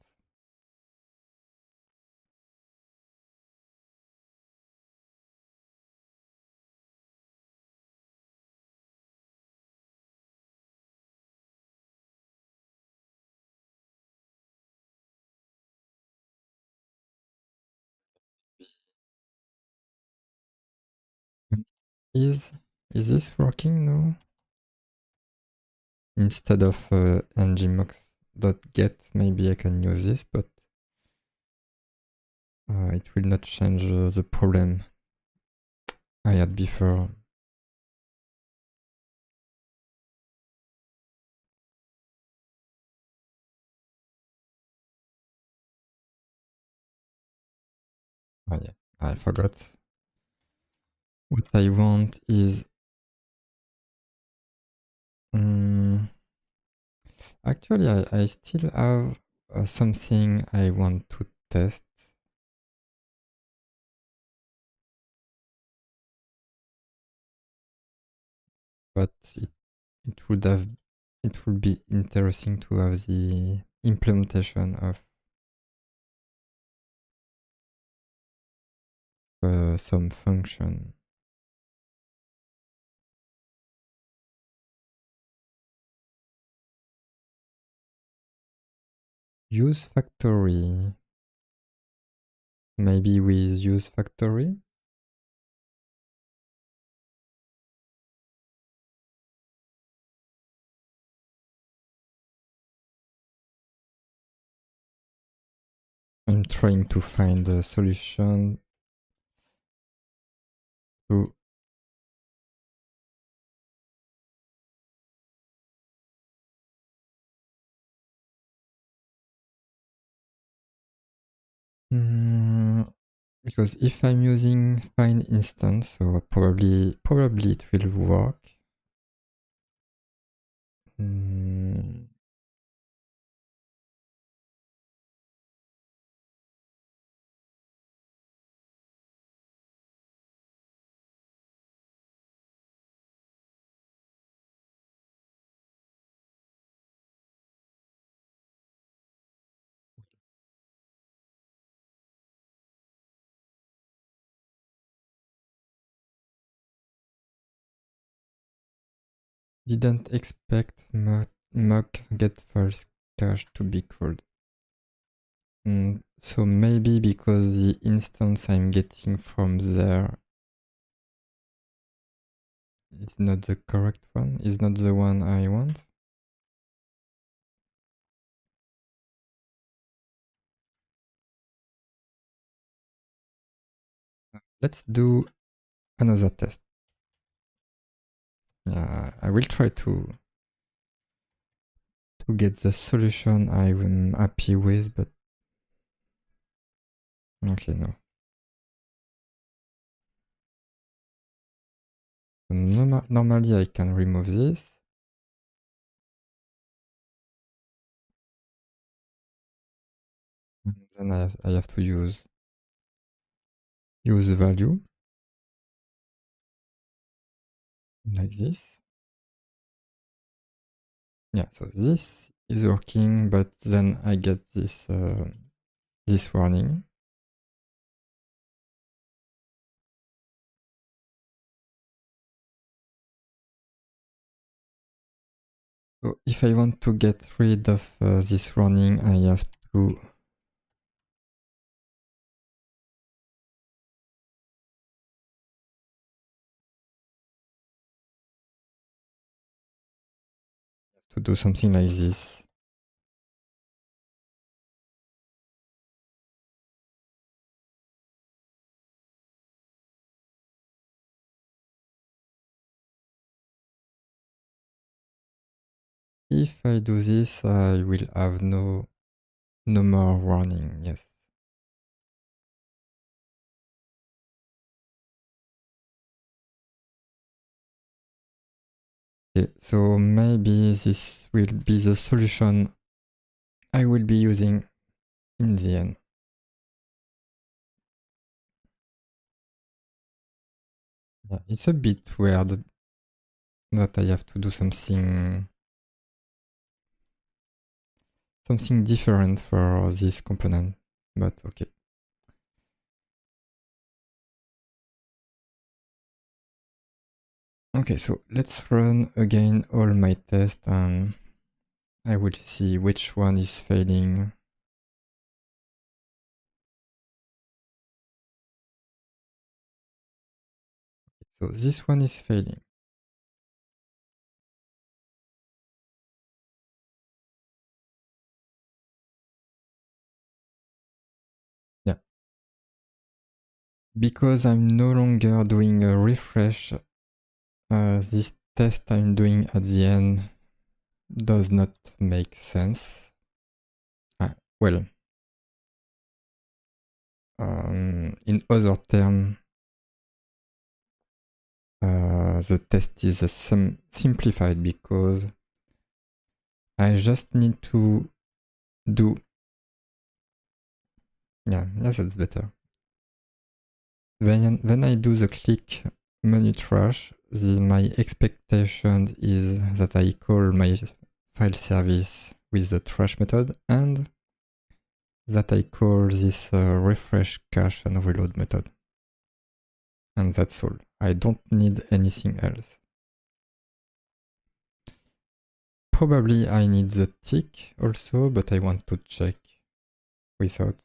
Is this working now? Instead of ngmux.get, maybe I can use this, but it will not change the problem I had before. Oh yeah, I forgot. What I want is actually I still have something I want to test. But it would be interesting to have the implementation of some function. Use factory. Maybe with use factory. I'm trying to find a solution to because if I'm using find instance, so probably it will work. Didn't expect mock get first cache to be called. So maybe because the instance I'm getting from there is not the correct one, is not the one I want. Let's do another test. I will try to get the solution I'm happy with, but okay, no. Normally I can remove this. And then I have to use value like this. Yeah, so this is working, but then I get this this warning. So if I want to get rid of this warning, I have to do something like this. If I do this, I will have no more warning, yes. Okay, so maybe this will be the solution I will be using in the end. Yeah, it's a bit weird that I have to do something different for this component, but okay. Okay, so let's run again all my tests and I will see which one is failing. So this one is failing. Yeah. Because I'm no longer doing a refresh, this test I'm doing at the end does not make sense. Well, in other terms, the test is simplified because I just need to do. Yeah, yes, that's better. When I do the click menu trash, my expectation is that I call my file service with the trash method and that I call this refresh cache and reload method. And that's all. I don't need anything else. Probably I need the tick also, but I want to check without.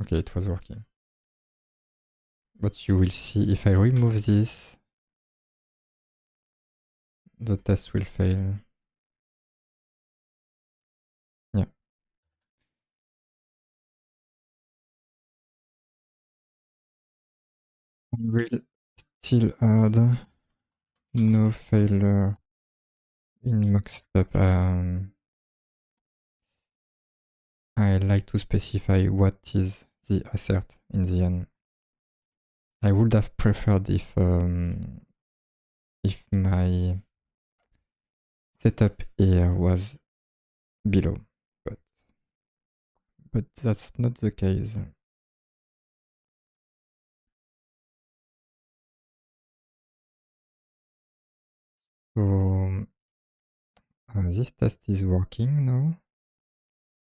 Okay, it was working. But you will see if I remove this, the test will fail. Yeah. I will still add no failure in mock-setup. I like to specify what is the assert in the end. I would have preferred if my setup here was below, but that's not the case. So this test is working now.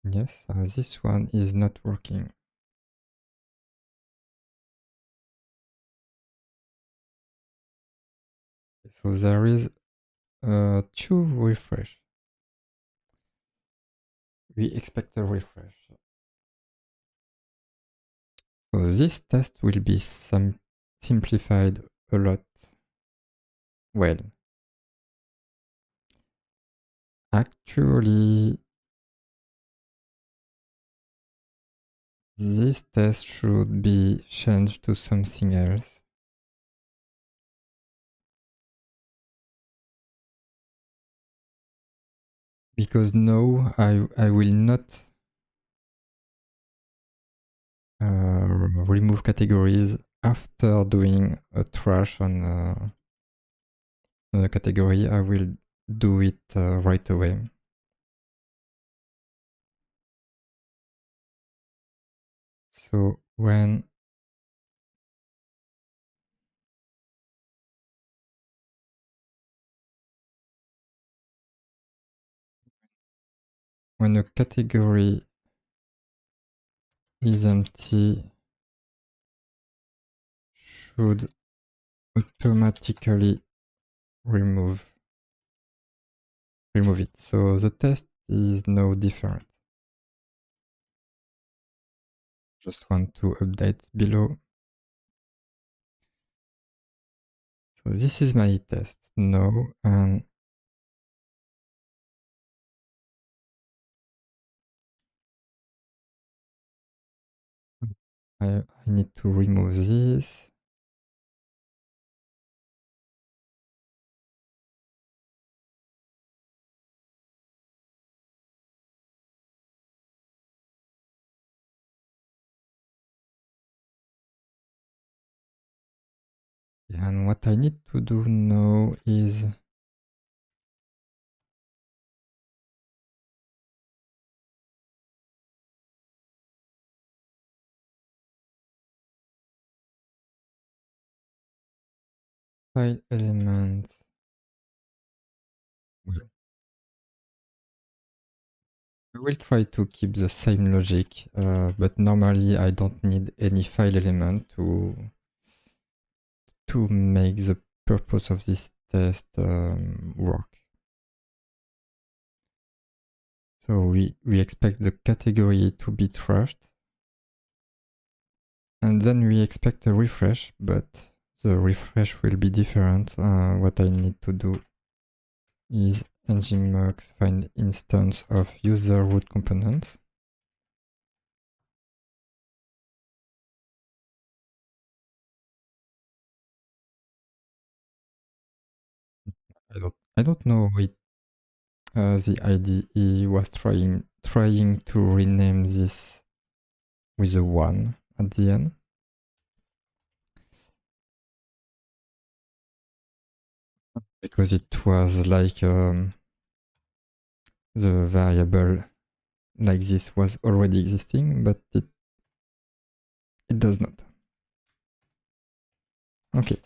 Yes, this one is not working. So there is 2 refresh. We expect a refresh. So this test will be simplified a lot. Well, actually, this test should be changed to something else. Because now I will not remove categories after doing a trash on a category. I will do it right away. So when when a category is empty, should automatically remove it. So the test is now different. Just want to update below. So this is my test now, and I need to remove this. And what I need to do now is file elements. I will try to keep the same logic, but normally I don't need any file element to make the purpose of this test work. So we expect the category to be trashed, and then we expect a refresh, but the refresh will be different. What I need to do is nginx find instance of user root component. I don't know it. The IDE was trying to rename this with a 1 at the end. Because it was like the variable like this was already existing, but it does not. Okay.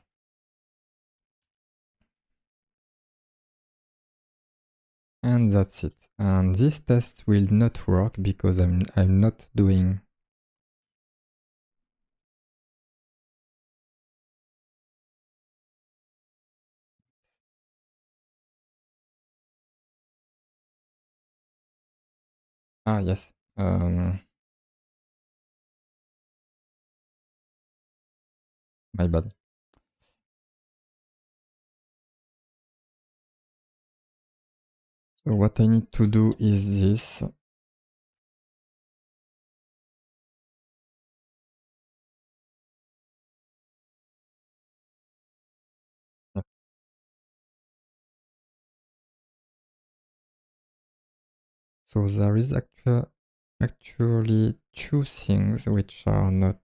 And that's it. And this test will not work because I'm not doing yes. My bad. So what I need to do is this. So there is actually two things which are not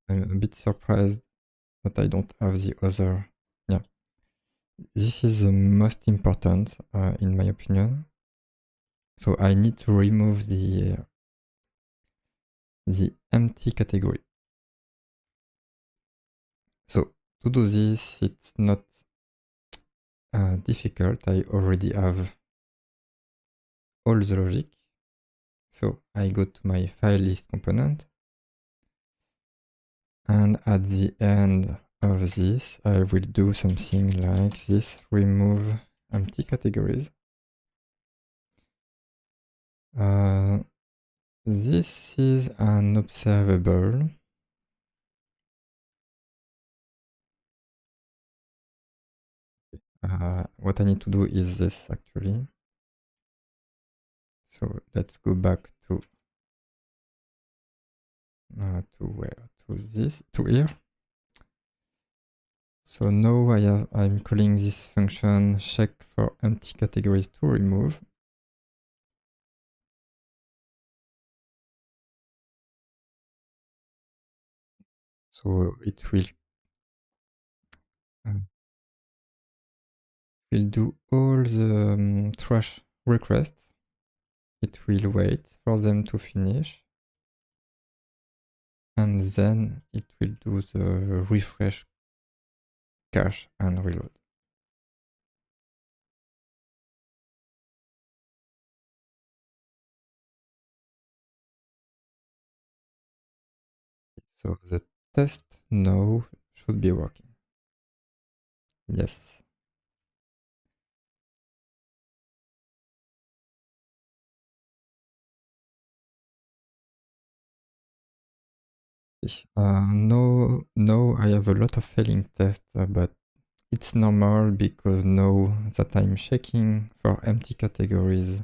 I'm a bit surprised that I don't have the other. Yeah. This is the most important in my opinion. So I need to remove the empty category. So to do this, it's not difficult. I already have all the logic. So I go to my file list component. And at the end of this, I will do something like this, remove empty categories. This is an observable. What I need to do is this actually. So let's go back to where? To here. So now I'm calling this function check for empty categories to remove. So it will do all the trash requests. It will wait for them to finish. And then it will do the refresh cache and reload. So the test now should be working. Yes. No, I have a lot of failing tests, but it's normal because now that I'm checking for empty categories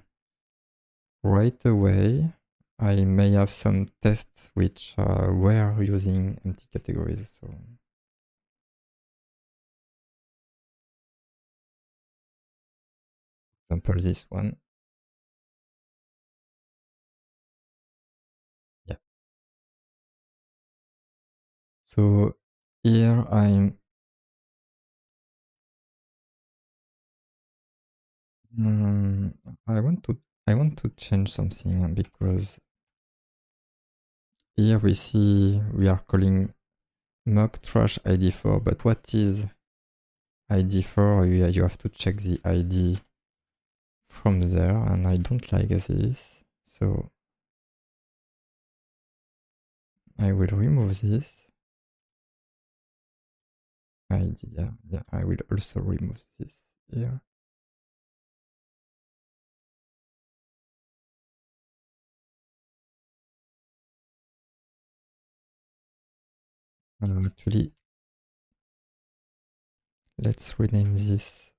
right away, I may have some tests which were using empty categories. So, for example, this one. Yeah. So here mm, I want to change something because here we see we are calling mock trash ID4, but what is ID4? You have to check the ID from there, and I don't like this, so I will remove this ID. Yeah, I will also remove this here. Actually, let's rename this.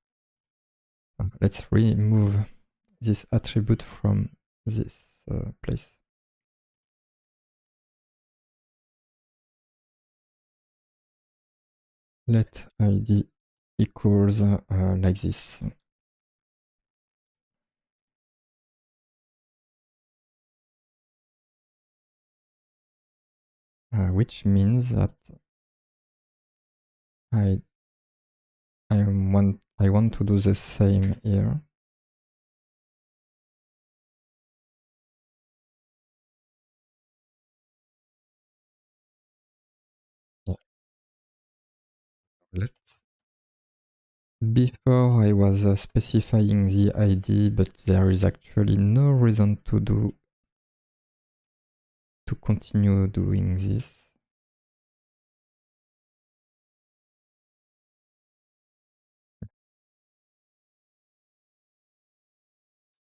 Let's remove this attribute from this place. Let ID equals like this. Which means that I want to do the same here. Yeah. Let's. Before I was specifying the ID, but there is actually no reason to continue doing this.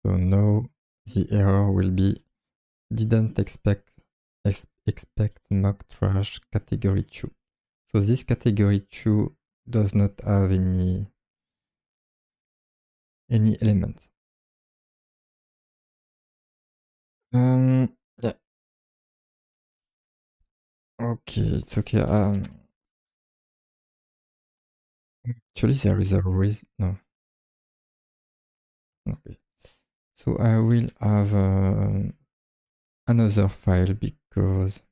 So now the error will be didn't expect mock trash category 2. So this category 2 does not have any element. Yeah. Okay, it's okay. Actually there is a reason. No. Okay. So I will have another file because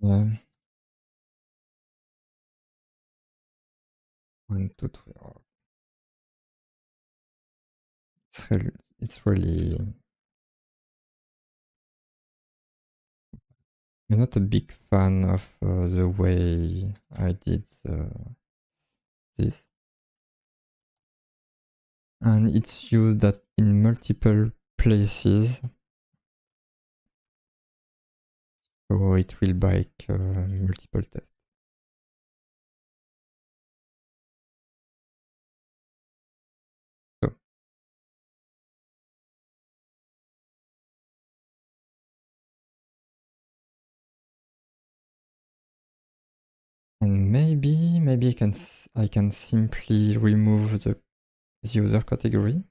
yeah. 1, 2, 3. Oh, it's really. I'm not a big fan of the way I did this. And it's used that in multiple places. So it will break multiple tests. So, and maybe I can simply remove the other category.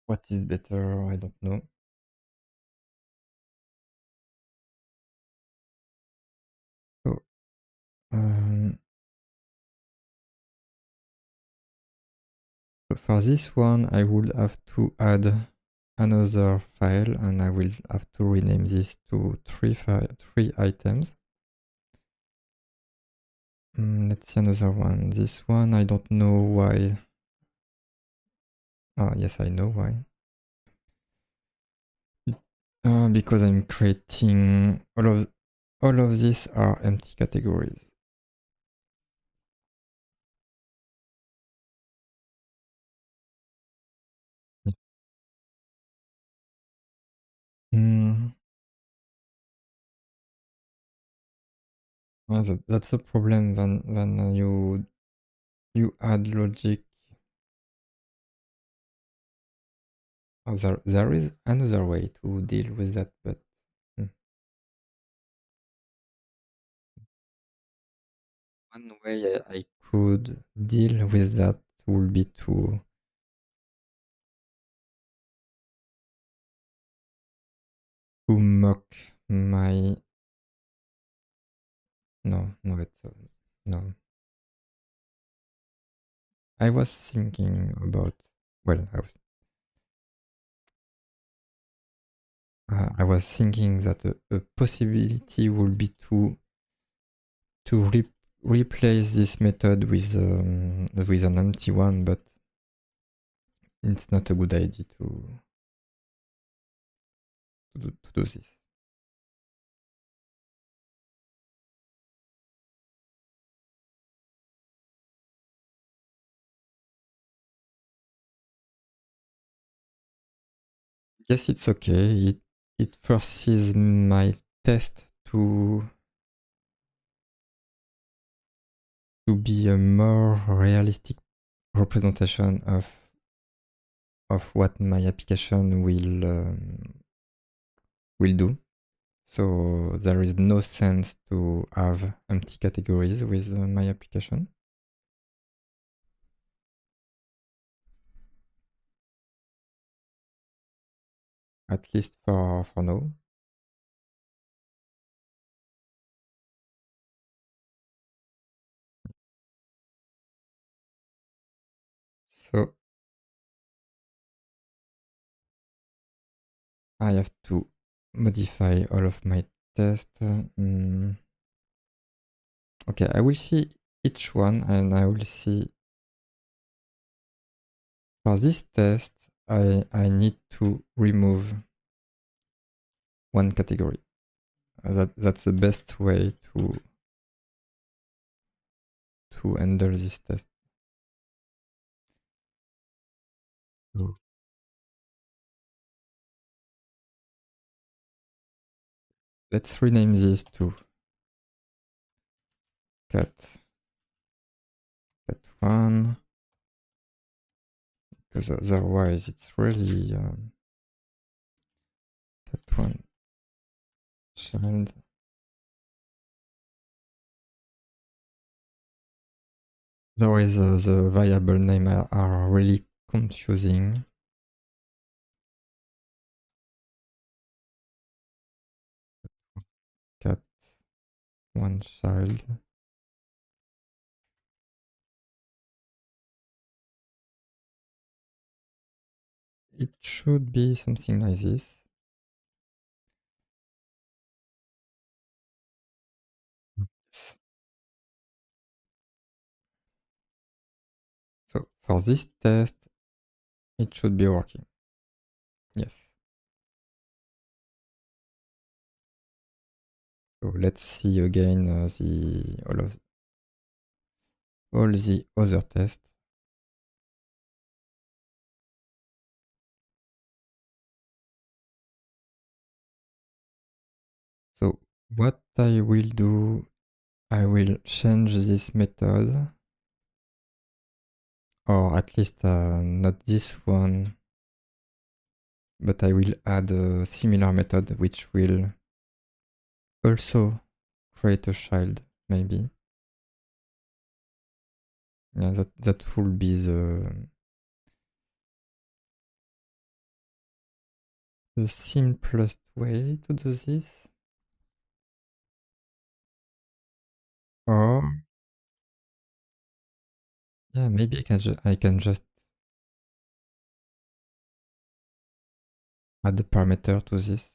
What is better? I don't know. So, so for this one, I would have to add another file, and I will have to rename this to three items. Let's see another one. This one, I don't know why. Oh, yes, I know why. Because I'm creating all of these are empty categories. Well, that's a problem when you add logic. There is another way to deal with that, but one way I could deal with that would be to mock my no, it's no. I was thinking about I was thinking that a possibility would be to replace this method with an empty one, but it's not a good idea to do this. Yes, it's okay. It forces my test to be a more realistic representation of what my application will do. So there is no sense to have empty categories with my application. At least for now. So I have to modify all of my tests. Okay, I will see each one and I will see for this test I need to remove one category. That's the best way to handle this test. Oh. Let's rename this to cat 1, because otherwise it's really cat 1 child. Otherwise the variable name are really confusing. Cat 1 child. It should be something like this. Yes. So for this test, it should be working. Yes. So let's see again all the other tests. So what I will do, I will change this method, or at least not this one, but I will add a similar method which will also create a child, maybe. Yeah, that will be the simplest way to do this. Or yeah, maybe I can just add the parameter to this.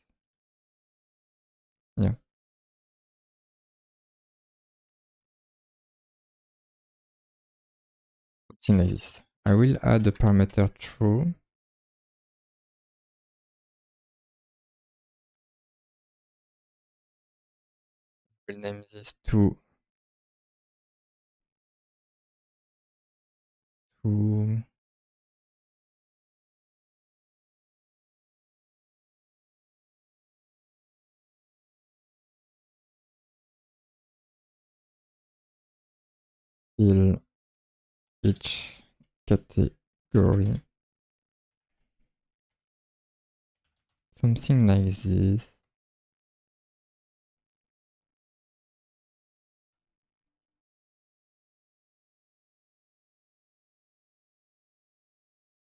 Yeah. Something like this. I will add the parameter true. We'll name this to fill each category. Something like this.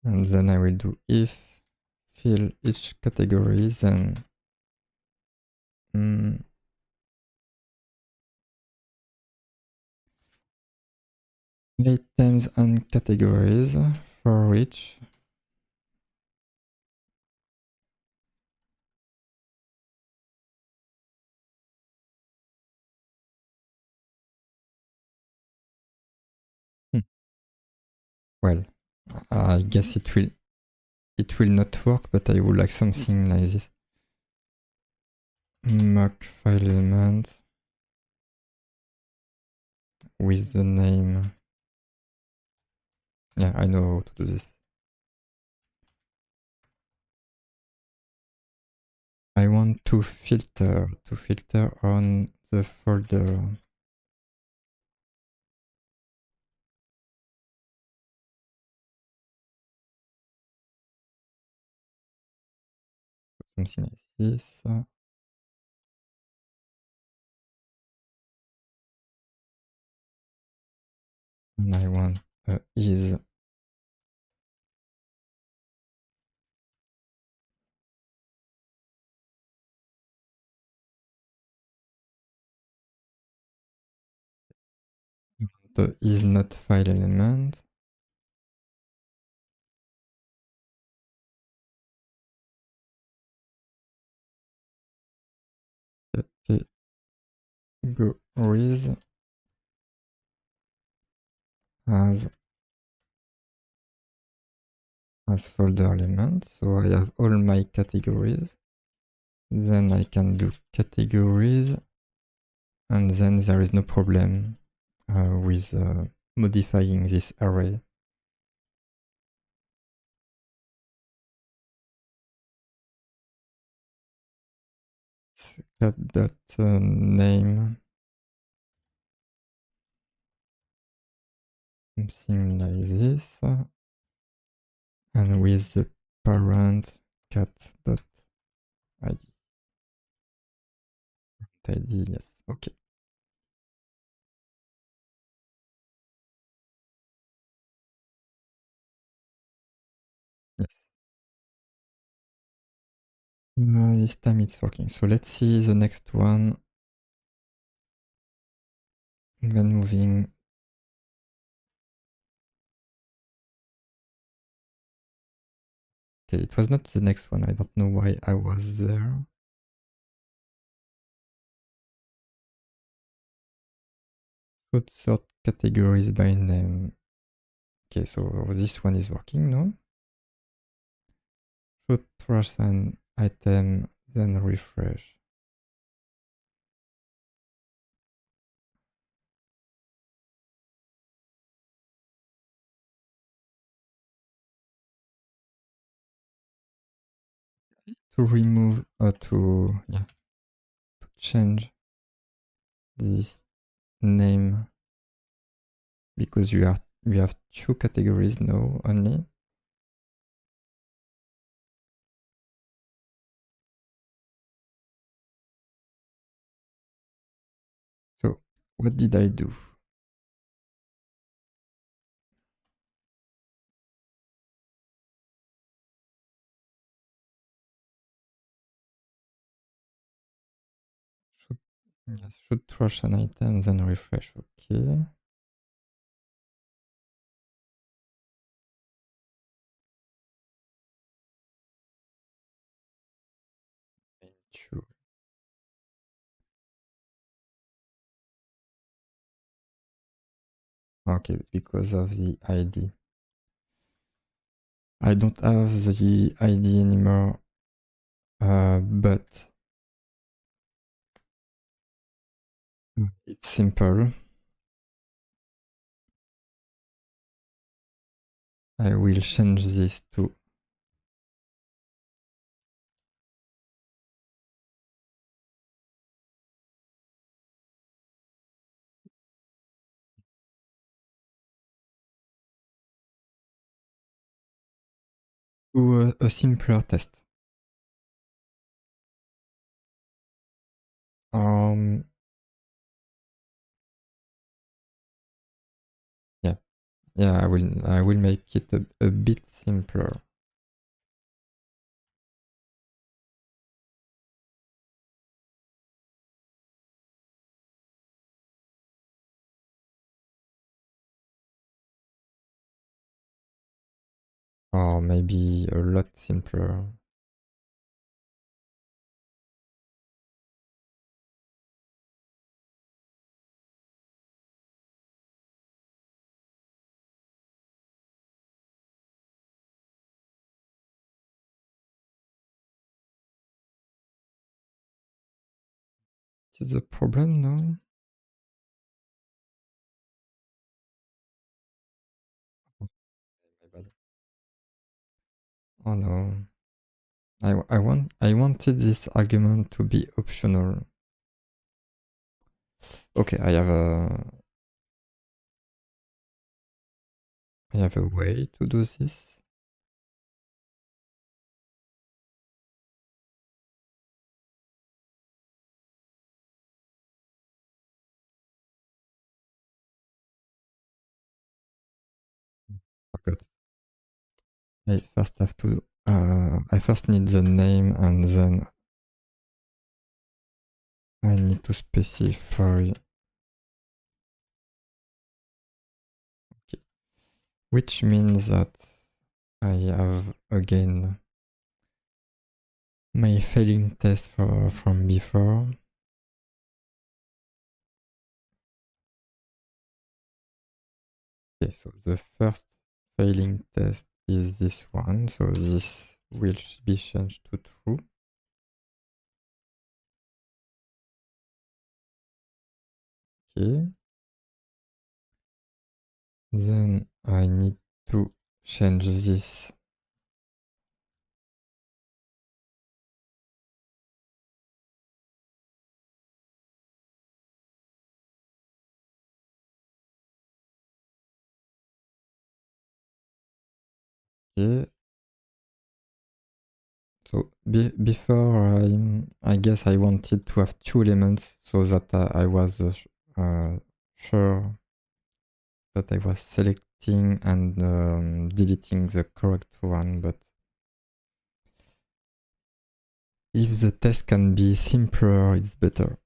And then I will do if fill each category, then items and categories for each. Well, I guess it will not work, but I would like something like this. Mock file element with the name. Yeah, I know how to do this. I want to filter on the folder. Something like this. And I want is the is not file element. Categories as folder element. So I have all my categories. Then I can do categories, and then there is no problem with modifying this array. Cat.name, something like this, and with the parent cat.id. ID, yes, okay. Yes. This time it's working. So let's see the next one. Then moving. Okay, it was not the next one. I don't know why I was there. Should sort categories by name. Okay, so this one is working, no? Should trash an item, then refresh. To remove or to change this name, because we have two categories now only. So what did I do? Should trash an item, then refresh. Okay. true. Okay, because of the ID. I don't have the ID anymore, but it's simple. I will change this to a simpler test. Um, yeah, yeah, I will make it a bit simpler. Or maybe a lot simpler. Is the problem now? Oh no. I wanted this argument to be optional. Okay, I have a way to do this. Forgot. I first have to I first need the name and then I need to specify okay. Which means that I have again my failing test from before. Okay, so the first failing test is this one, so this will be changed to true. Okay. Then I need to change this. Okay. So before I guess I wanted to have two elements so that I was sure that I was selecting and deleting the correct one, but if the test can be simpler, it's better.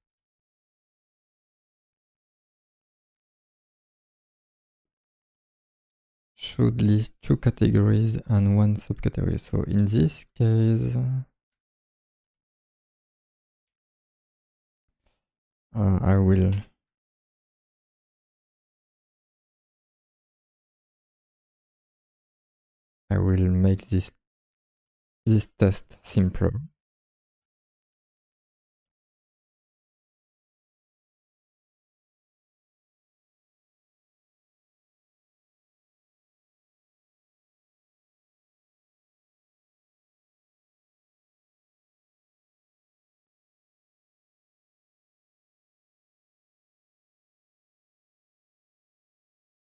Should list two categories and one subcategory. So in this case, I will make this test simpler.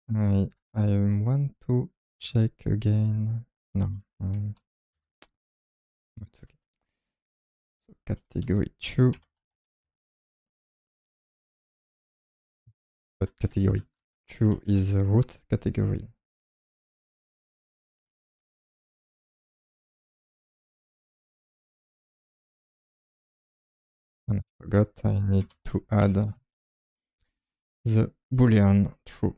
I want to check again. No, it's okay. So category 2, but category 2 is the root category. And I forgot I need to add the boolean true.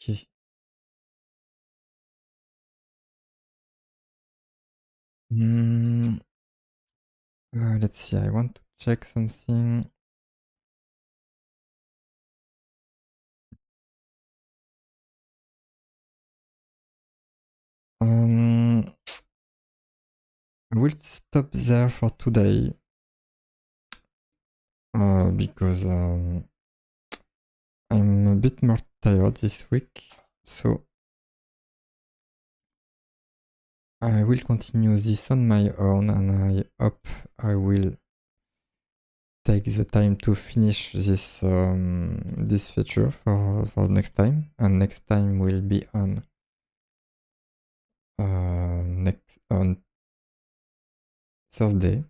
Okay. Let's see, I want to check something. I will stop there for today because I'm a bit more tired this week, so I will continue this on my own, and I hope I will take the time to finish this this feature for next time, and next time will be on Thursday,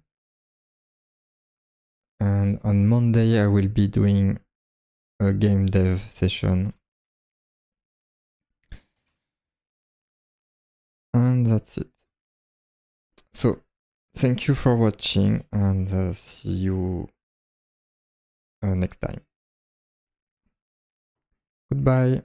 and on Monday I will be doing a game dev session, and that's it. So thank you for watching, and see you next time. Goodbye.